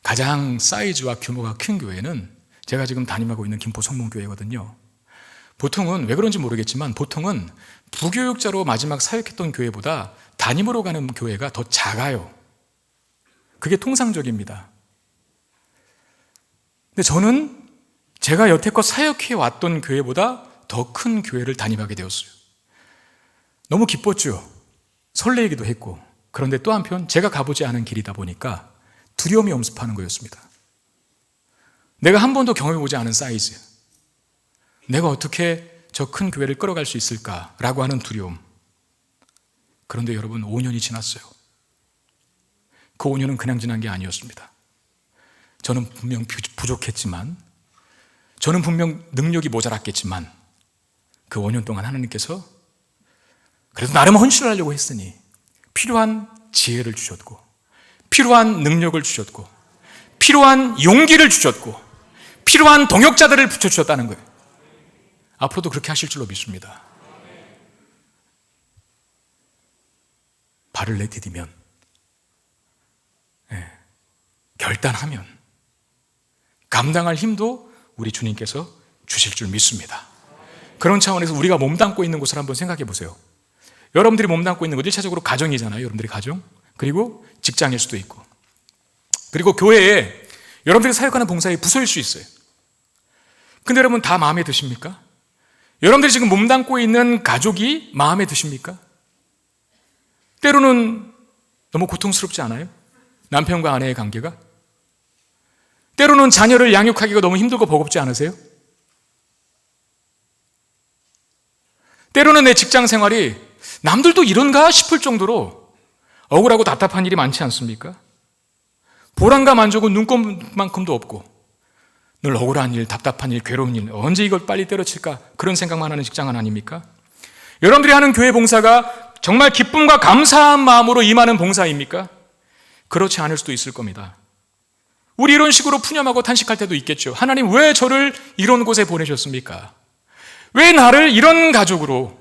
Speaker 1: 가장 사이즈와 규모가 큰 교회는 제가 지금 담임하고 있는 김포 성문교회거든요. 보통은, 왜 그런지 모르겠지만 보통은 부교육자로 마지막 사역했던 교회보다 담임으로 가는 교회가 더 작아요. 그게 통상적입니다. 근데 저는 제가 여태껏 사역해 왔던 교회보다 더 큰 교회를 담임하게 되었어요. 너무 기뻤죠. 설레이기도 했고. 그런데 또 한편 제가 가보지 않은 길이다 보니까 두려움이 엄습하는 거였습니다. 내가 한 번도 경험해보지 않은 사이즈, 내가 어떻게 저 큰 교회를 끌어갈 수 있을까라고 하는 두려움. 그런데 여러분, 5년이 지났어요. 그 5년은 그냥 지난 게 아니었습니다. 저는 분명 부족했지만, 저는 분명 능력이 모자랐겠지만, 그 5년 동안 하나님께서 그래도 나름 헌신을 하려고 했으니 필요한 지혜를 주셨고, 필요한 능력을 주셨고, 필요한 용기를 주셨고, 필요한 동역자들을 붙여주셨다는 거예요. 앞으로도 그렇게 하실 줄로 믿습니다. 발을 내디디면, 결단하면 감당할 힘도 우리 주님께서 주실 줄 믿습니다. 그런 차원에서 우리가 몸담고 있는 곳을 한번 생각해 보세요. 여러분들이 몸담고 있는 곳 1차적으로 가정이잖아요. 여러분들이 가정, 그리고 직장일 수도 있고, 그리고 교회에 여러분들이 사역하는 봉사의 부서일 수 있어요. 근데 여러분 다 마음에 드십니까? 여러분들이 지금 몸담고 있는 가족이 마음에 드십니까? 때로는 너무 고통스럽지 않아요? 남편과 아내의 관계가? 때로는 자녀를 양육하기가 너무 힘들고 버겁지 않으세요? 때로는 내 직장 생활이 남들도 이런가 싶을 정도로 억울하고 답답한 일이 많지 않습니까? 보람과 만족은 눈꼽만큼도 없고 늘 억울한 일, 답답한 일, 괴로운 일, 언제 이걸 빨리 때려칠까 그런 생각만 하는 직장은 아닙니까? 여러분들이 하는 교회 봉사가 정말 기쁨과 감사한 마음으로 임하는 봉사입니까? 그렇지 않을 수도 있을 겁니다. 우리 이런 식으로 푸념하고 탄식할 때도 있겠죠. 하나님 왜 저를 이런 곳에 보내셨습니까? 왜 나를 이런 가족으로,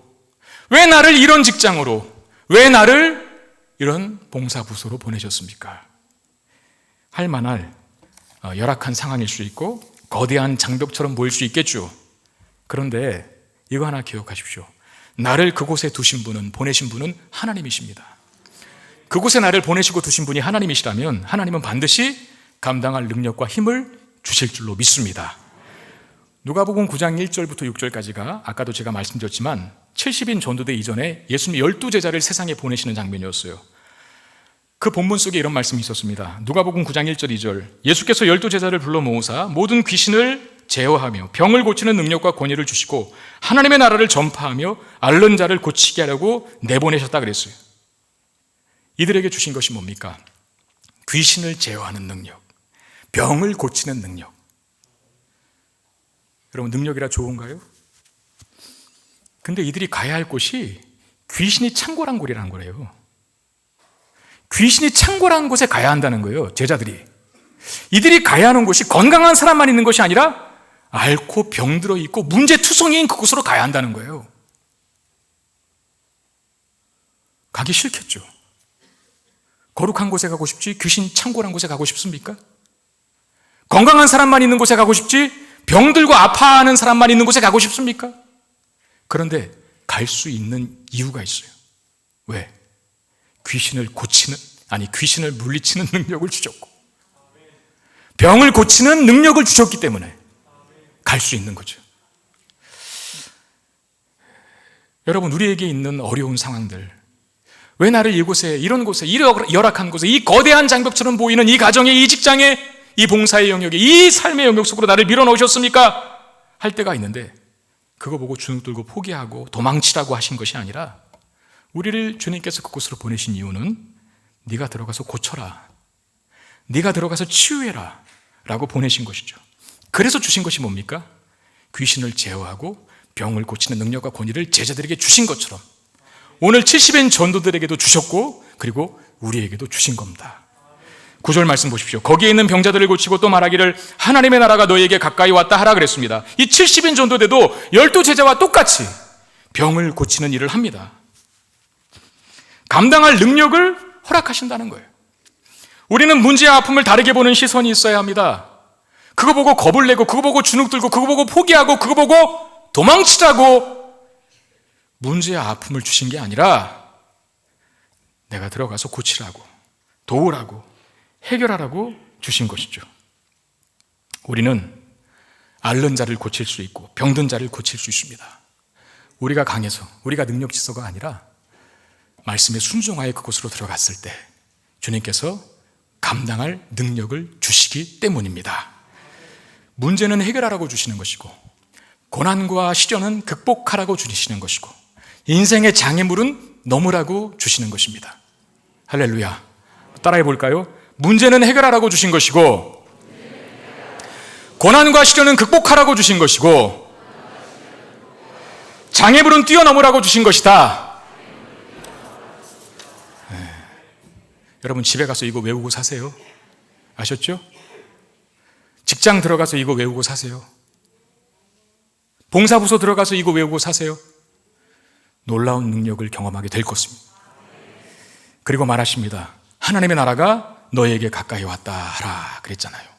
Speaker 1: 왜 나를 이런 직장으로, 왜 나를 이런 봉사부서로 보내셨습니까? 할 만할 열악한 상황일 수 있고 거대한 장벽처럼 보일 수 있겠죠. 그런데 이거 하나 기억하십시오. 나를 그곳에 두신 분은, 보내신 분은 하나님이십니다. 그곳에 나를 보내시고 두신 분이 하나님이시라면 하나님은 반드시 감당할 능력과 힘을 주실 줄로 믿습니다. 누가복음 9장 1절부터 6절까지가 아까도 제가 말씀드렸지만 70인 전도대 이전에 예수님 12제자를 세상에 보내시는 장면이었어요. 그 본문 속에 이런 말씀이 있었습니다. 누가복음 9장 1절 2절, 예수께서 12제자를 불러 모으사 모든 귀신을 제어하며 병을 고치는 능력과 권위를 주시고 하나님의 나라를 전파하며 앓는 자를 고치게 하려고 내보내셨다 그랬어요. 이들에게 주신 것이 뭡니까? 귀신을 제어하는 능력, 병을 고치는 능력. 여러분, 능력이라 좋은가요? 근데 이들이 가야 할 곳이 귀신이 창궐한 곳이라는 거예요. 귀신이 창궐한 곳에 가야 한다는 거예요, 제자들이. 이들이 가야 하는 곳이 건강한 사람만 있는 것이 아니라 앓고 병들어 있고 문제투성이인 그곳으로 가야 한다는 거예요. 가기 싫겠죠. 거룩한 곳에 가고 싶지 귀신 창궐한 곳에 가고 싶습니까? 건강한 사람만 있는 곳에 가고 싶지 병들고 아파하는 사람만 있는 곳에 가고 싶습니까? 그런데 갈 수 있는 이유가 있어요. 왜? 귀신을 물리치는 능력을 주셨고 병을 고치는 능력을 주셨기 때문에 갈 수 있는 거죠. 여러분, 우리에게 있는 어려운 상황들, 왜 나를 이곳에, 이런 곳에, 이 열악한 곳에, 이 거대한 장벽처럼 보이는 이 가정에, 이 직장에, 이 봉사의 영역에, 이 삶의 영역 속으로 나를 밀어넣으셨습니까? 할 때가 있는데 그거 보고 주눅 들고 포기하고 도망치라고 하신 것이 아니라 우리를 주님께서 그곳으로 보내신 이유는 네가 들어가서 고쳐라, 네가 들어가서 치유해라 라고 보내신 것이죠. 그래서 주신 것이 뭡니까? 귀신을 제어하고 병을 고치는 능력과 권위를 제자들에게 주신 것처럼 오늘 70인 전도들에게도 주셨고 그리고 우리에게도 주신 겁니다. 9절 말씀 보십시오. 거기에 있는 병자들을 고치고 또 말하기를 하나님의 나라가 너희에게 가까이 왔다 하라 그랬습니다. 이 70인 전도대도 12제자와 똑같이 병을 고치는 일을 합니다. 감당할 능력을 허락하신다는 거예요. 우리는 문제와 아픔을 다르게 보는 시선이 있어야 합니다. 그거 보고 겁을 내고, 그거 보고 주눅 들고, 그거 보고 포기하고, 그거 보고 도망치라고 문제와 아픔을 주신 게 아니라 내가 들어가서 고치라고, 도우라고, 해결하라고 주신 것이죠. 우리는 앓는 자를 고칠 수 있고 병든 자를 고칠 수 있습니다. 우리가 강해서, 우리가 능력지서가 아니라 말씀에 순종하여 그곳으로 들어갔을 때 주님께서 감당할 능력을 주시기 때문입니다. 문제는 해결하라고 주시는 것이고 고난과 시련은 극복하라고 주시는 것이고 인생의 장애물은 넘으라고 주시는 것입니다. 할렐루야. 따라해 볼까요? 문제는 해결하라고 주신 것이고 고난과 시련은 극복하라고 주신 것이고 장애물은 뛰어넘으라고 주신 것이다. 여러분 집에 가서 이거 외우고 사세요. 아셨죠? 직장 들어가서 이거 외우고 사세요. 봉사부서 들어가서 이거 외우고 사세요. 놀라운 능력을 경험하게 될 것입니다. 그리고 말하십니다. 하나님의 나라가 너에게 가까이 왔다 하라 그랬잖아요.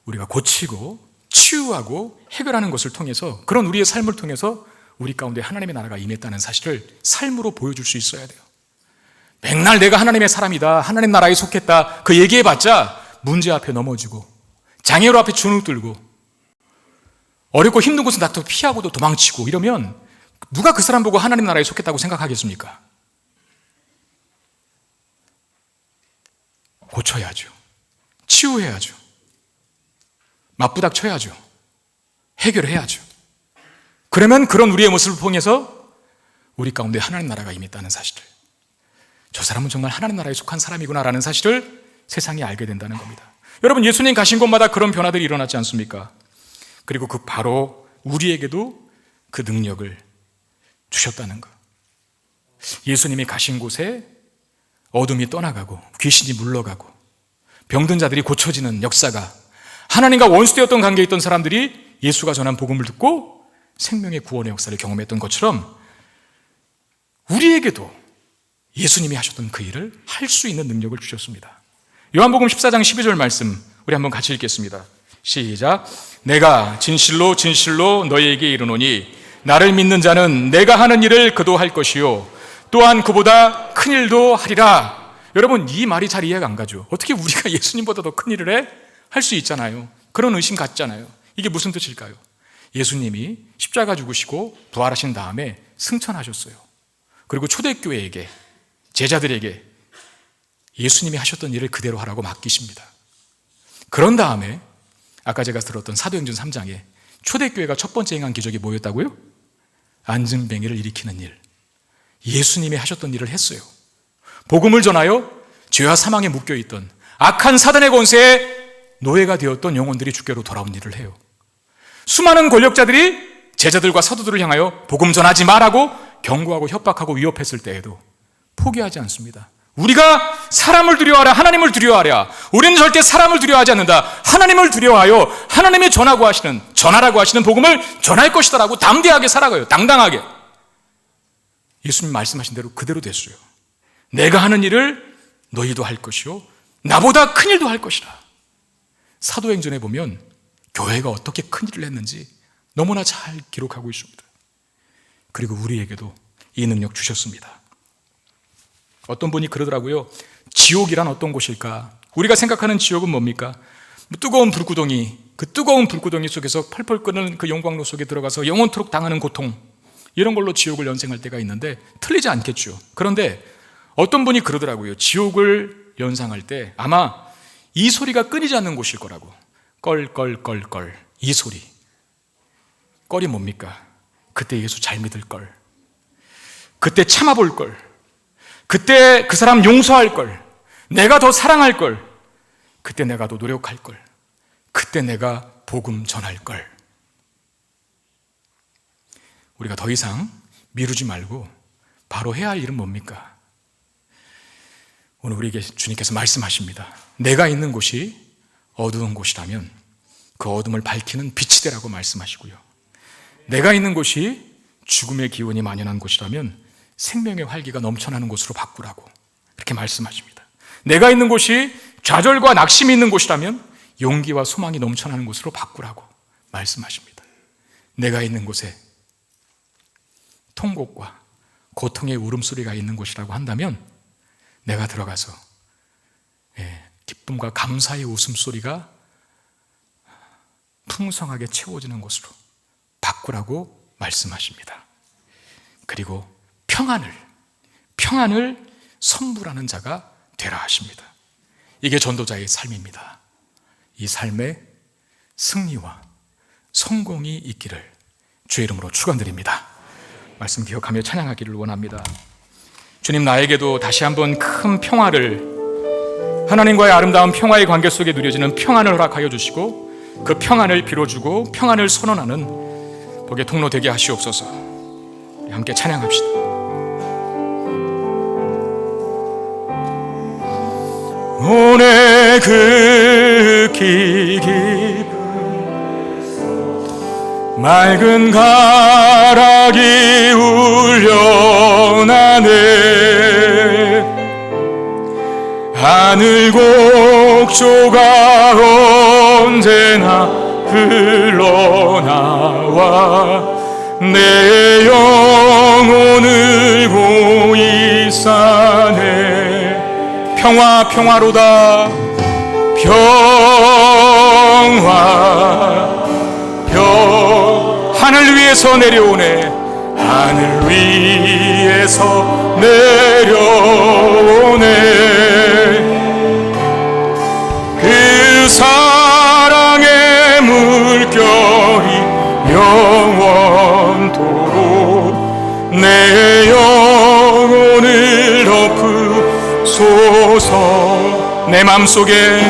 Speaker 1: 우리가 고치고 치유하고 해결하는 것을 통해서, 그런 우리의 삶을 통해서 우리 가운데 하나님의 나라가 임했다는 사실을 삶으로 보여줄 수 있어야 돼요. 맨날 내가 하나님의 사람이다, 하나님 나라에 속했다, 그 얘기해봤자 문제 앞에 넘어지고 장애로 앞에 주눅 들고 어렵고 힘든 곳은 다 피하고도 도망치고 이러면 누가 그 사람 보고 하나님 나라에 속했다고 생각하겠습니까? 고쳐야죠. 치유해야죠. 맞부닥쳐야죠. 해결해야죠. 그러면 그런 우리의 모습을 통해서 우리 가운데 하나님 나라가 임했다는 사실을, 저 사람은 정말 하나님 나라에 속한 사람이구나라는 사실을 세상이 알게 된다는 겁니다. 여러분, 예수님 가신 곳마다 그런 변화들이 일어났지 않습니까? 그리고 그 바로 우리에게도 그 능력을 주셨다는 것. 예수님이 가신 곳에 어둠이 떠나가고 귀신이 물러가고 병든 자들이 고쳐지는 역사가, 하나님과 원수되었던 관계에 있던 사람들이 예수가 전한 복음을 듣고 생명의 구원의 역사를 경험했던 것처럼 우리에게도 예수님이 하셨던 그 일을 할 수 있는 능력을 주셨습니다. 요한복음 14장 12절 말씀 우리 한번 같이 읽겠습니다. 시작. 내가 진실로 진실로 너희에게 이르노니 나를 믿는 자는 내가 하는 일을 그도 할 것이요 또한 그보다 큰 일도 하리라. 여러분, 이 말이 잘 이해가 안 가죠. 어떻게 우리가 예수님보다 더 큰 일을 해? 할 수 있잖아요. 그런 의심 갖잖아요. 이게 무슨 뜻일까요? 예수님이 십자가 죽으시고 부활하신 다음에 승천하셨어요. 그리고 초대교회에게, 제자들에게 예수님이 하셨던 일을 그대로 하라고 맡기십니다. 그런 다음에 아까 제가 들었던 사도행전 3장에 초대교회가 첫 번째 행한 기적이 뭐였다고요? 안증뱅이를 일으키는 일. 예수님이 하셨던 일을 했어요. 복음을 전하여 죄와 사망에 묶여있던 악한 사단의 권세에 노예가 되었던 영혼들이 주께로 돌아온 일을 해요. 수많은 권력자들이 제자들과 사도들을 향하여 복음 전하지 말라고 경고하고 협박하고 위협했을 때에도 포기하지 않습니다. 우리가 사람을 두려워하라, 하나님을 두려워하랴. 우리는 절대 사람을 두려워하지 않는다. 하나님을 두려워하여 하나님이 전하라고 하시는 복음을 전할 것이다라고 담대하게 살아가요. 당당하게. 예수님 말씀하신 대로 그대로 됐어요. 내가 하는 일을 너희도 할 것이요 나보다 큰 일도 할 것이라. 사도행전에 보면 교회가 어떻게 큰 일을 했는지 너무나 잘 기록하고 있습니다. 그리고 우리에게도 이 능력 주셨습니다. 어떤 분이 그러더라고요. 지옥이란 어떤 곳일까? 우리가 생각하는 지옥은 뭡니까? 뜨거운 불구덩이, 그 뜨거운 불구덩이 속에서 펄펄 끓는 그 영광로 속에 들어가서 영원토록 당하는 고통, 이런 걸로 지옥을 연상할 때가 있는데 틀리지 않겠죠. 그런데 어떤 분이 그러더라고요. 지옥을 연상할 때 아마 이 소리가 끊이지 않는 곳일 거라고. 껄껄껄껄, 이 소리. 껄이 뭡니까? 그때 예수 잘 믿을 걸, 그때 참아볼 걸, 그때 그 사람 용서할 걸, 내가 더 사랑할 걸, 그때 내가 더 노력할 걸, 그때 내가 복음 전할 걸. 우리가 더 이상 미루지 말고 바로 해야 할 일은 뭡니까? 오늘 우리에게 주님께서 말씀하십니다. 내가 있는 곳이 어두운 곳이라면 그 어둠을 밝히는 빛이 되라고 말씀하시고요. 내가 있는 곳이 죽음의 기운이 만연한 곳이라면 생명의 활기가 넘쳐나는 곳으로 바꾸라고 그렇게 말씀하십니다. 내가 있는 곳이 좌절과 낙심이 있는 곳이라면 용기와 소망이 넘쳐나는 곳으로 바꾸라고 말씀하십니다. 내가 있는 곳에 통곡과 고통의 울음소리가 있는 곳이라고 한다면 내가 들어가서 기쁨과 감사의 웃음소리가 풍성하게 채워지는 곳으로 바꾸라고 말씀하십니다. 그리고 평안을 선물하는 자가 되라 하십니다. 이게 전도자의 삶입니다. 이 삶에 승리와 성공이 있기를 주의 이름으로 축원드립니다. 말씀 기억하며 찬양하기를 원합니다. 주님, 나에게도 다시 한번 큰 평화를, 하나님과의 아름다운 평화의 관계 속에 누려지는 평안을 허락하여 주시고 그 평안을 빌어주고 평안을 선언하는 복의 통로 되게 하시옵소서. 함께 찬양합시다. 오늘 극히 깊은 맑은 가락이 울려나네. 하늘 곡조가 언제나 흘러나와 내 영혼을 고이사네. 평화 평화로다. 평화 하늘 위에서 내려오네. 하늘 위에서 내려오네. 그 사랑의 물결이 영원토록 내 영혼을 덮으소서. 내 맘속에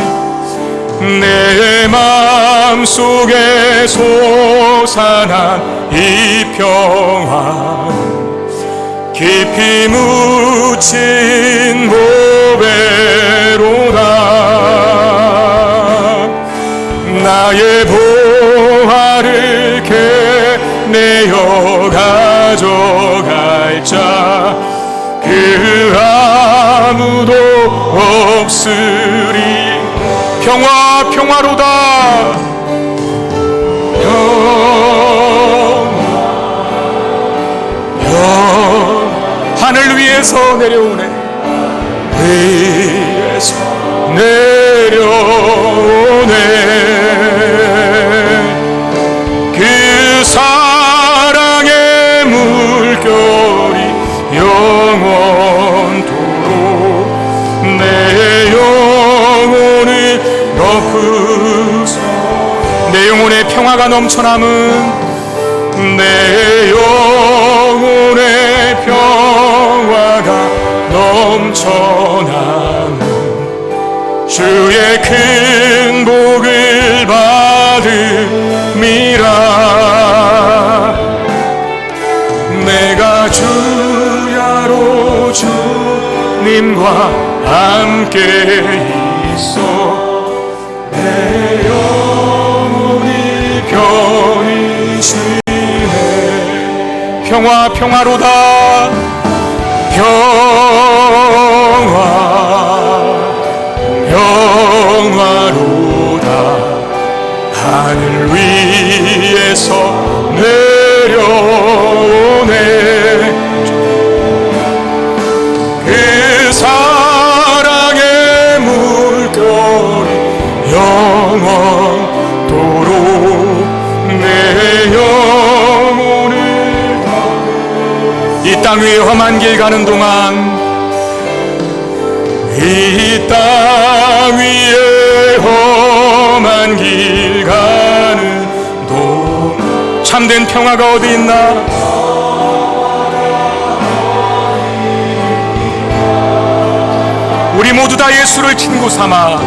Speaker 1: 솟아난 이 평화 깊이 묻힌 보배로다. 나의 보화를 캐내어 가져갈 자 그 아무도 없으리. 평화 평화로다. 하늘 위에서 내려오네. 위에서 내려오네. 그 사랑의 물결이 영원토록 내 영혼을 내 영혼의 평화가 넘쳐남은 내 영혼의 평화가 넘쳐남은 주의 큰 복을 받음이라. 내가 주야로 주님과 함께 있어 내 영혼이 편히 쉬네. 평화 평화로다. 평화로다. 하늘 위에서 내려오네. 그 사랑의 물결이 영원토록 내 영혼을 이 땅 위에 험한 길 가는 동안 이 땅 위에 험한 길 가는 동안 참된 평화가 어디 있나. 우리 모두 다 예수를 친구 삼아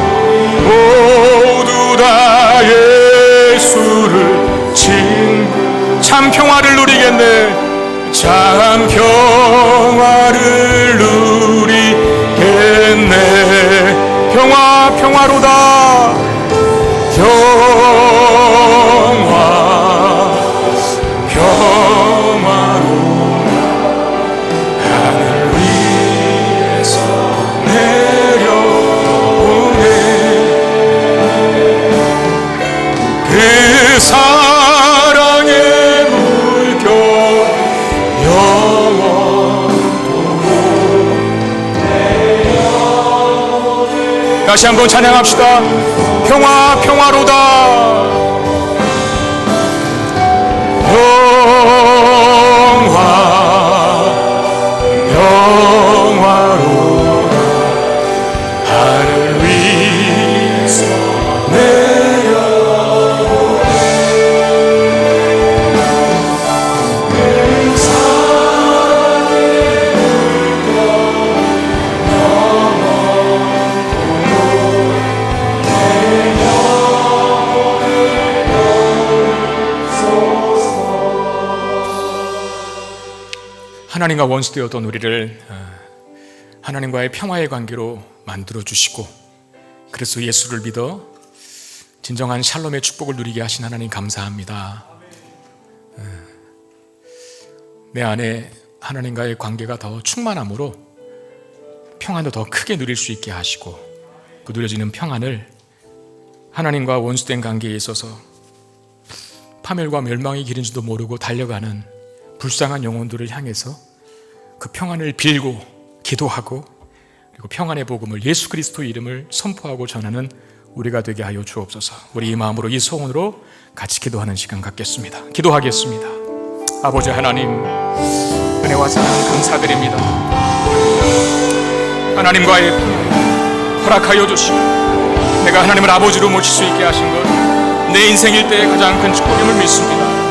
Speaker 1: 모두 다 예수를 친구 참 평화를 누리겠네. 참 평화를 누리겠네. 평화 평화로다. 평화로다. 하늘 위에서 내려오네. 그 사랑의 물결 다시 한번 찬양합시다. 평화 평화로다. 평화로다. 하늘 위에서 내려오네. 내 사랑의 물결 하나님과 원수되었던 우리를 하나님과의 평화의 관계로 만들어 주시고, 그래서 예수를 믿어 진정한 샬롬의 축복을 누리게 하신 하나님 감사합니다. 내 안에 하나님과의 관계가 더 충만함으로 평안도 더 크게 누릴 수 있게 하시고, 그 누려지는 평안을 하나님과 원수된 관계에 있어서 파멸과 멸망의 길인지도 모르고 달려가는 불쌍한 영혼들을 향해서 그 평안을 빌고 기도하고, 그리고 평안의 복음을, 예수 그리스도의 이름을 선포하고 전하는 우리가 되게 하여 주옵소서. 우리 이 마음으로, 이 소원으로 같이 기도하는 시간 갖겠습니다. 기도하겠습니다. 아버지 하나님, 은혜와 사랑 감사드립니다. 하나님과의 허락하여 주시고 내가 하나님을 아버지로 모실 수 있게 하신 것, 내 인생 일대의 가장 큰 축복임을 믿습니다.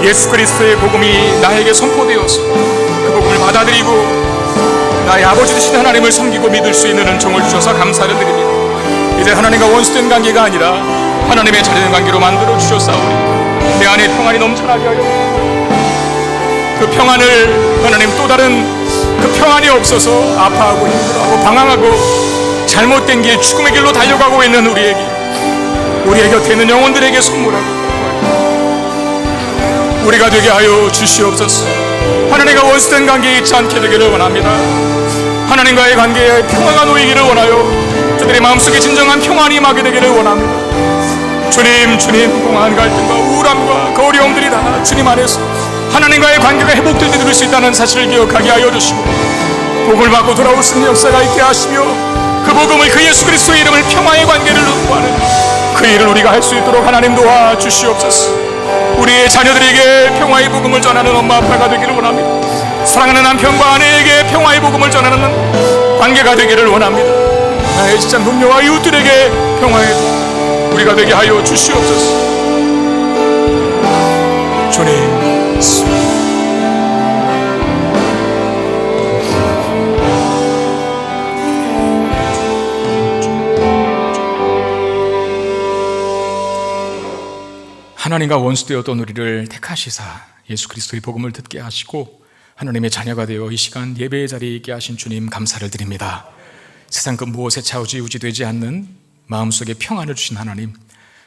Speaker 1: 예수 그리스도의 복음이 나에게 선포되어서 그 복음을 받아들이고 나의 아버지 되신 하나님을 섬기고 믿을 수 있는 은총을 주셔서 감사를 드립니다. 이제 하나님과 원수된 관계가 아니라 하나님의 자녀된 관계로 만들어 주셨사오니 내 안에 평안이 넘쳐나게 하여 그 평안을 하나님, 또 다른 그 평안이 없어서 아파하고 힘들어하고 방황하고 잘못된 길, 죽음의 길로 달려가고 있는 우리의 곁에 있는 영혼들에게 선물하고 우리가 되게 하여 주시옵소서. 하나님과 원수된 관계에 있지 않게 되기를 원합니다. 하나님과의 관계에 평화가 놓이기를 원하여 저들의 마음속에 진정한 평안이 임하게 되기를 원합니다. 주님, 공허한 갈등과 우울함과 그 어려움들이 다 주님 안에서 하나님과의 관계가 회복될 때 누릴 수 있다는 사실을 기억하게 하여 주시고, 복을 받고 돌아올 수 있는 역사가 있게 하시며, 그 복음을, 그 예수 그리스도의 이름을, 평화의 관계를 선포하는 그 일을 우리가 할 수 있도록 하나님 도와 주시옵소서. 우리의 자녀들에게 평화의 복음을 전하는 엄마 아빠가 되기를 원합니다. 사랑하는 남편과 아내에게 평화의 복음을 전하는 관계가 되기를 원합니다. 나의 직장 동료와 이웃들에게 평화의 우리가 되게 하여 주시옵소서. 주님, 하나님과 원수되었던 우리를 택하시사 예수 그리스도의 복음을 듣게 하시고 하나님의 자녀가 되어 이 시간 예배의 자리에 있게 하신 주님 감사를 드립니다. 세상 그 무엇에 좌우지우지되지 않는 마음속에 평안을 주신 하나님,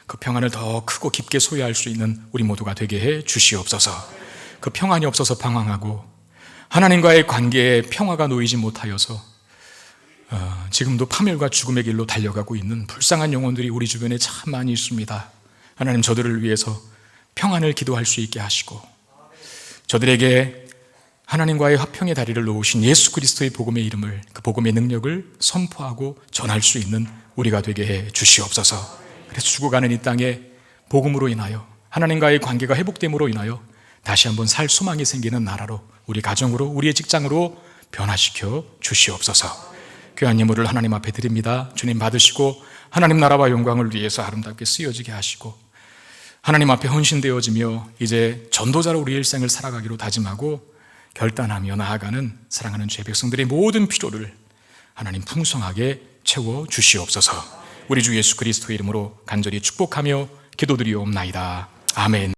Speaker 1: 그 평안을 더 크고 깊게 소유할 수 있는 우리 모두가 되게 해 주시옵소서. 그 평안이 없어서 방황하고 하나님과의 관계에 평화가 놓이지 못하여서 지금도 파멸과 죽음의 길로 달려가고 있는 불쌍한 영혼들이 우리 주변에 참 많이 있습니다. 하나님, 저들을 위해서 평안을 기도할 수 있게 하시고 저들에게 하나님과의 화평의 다리를 놓으신 예수 그리스도의 복음의 이름을, 그 복음의 능력을 선포하고 전할 수 있는 우리가 되게 해 주시옵소서. 그래서 죽어가는 이 땅에 복음으로 인하여, 하나님과의 관계가 회복됨으로 인하여 다시 한번 살 소망이 생기는 나라로, 우리 가정으로, 우리의 직장으로 변화시켜 주시옵소서. 귀한 예물을 하나님 앞에 드립니다. 주님 받으시고 하나님 나라와 영광을 위해서 아름답게 쓰여지게 하시고 하나님 앞에 헌신되어지며 이제 전도자로 우리 일생을 살아가기로 다짐하고 결단하며 나아가는 사랑하는 죄 백성들의 모든 필요를 하나님 풍성하게 채워 주시옵소서. 우리 주 예수 그리스도의 이름으로 간절히 축복하며 기도드리옵나이다. 아멘.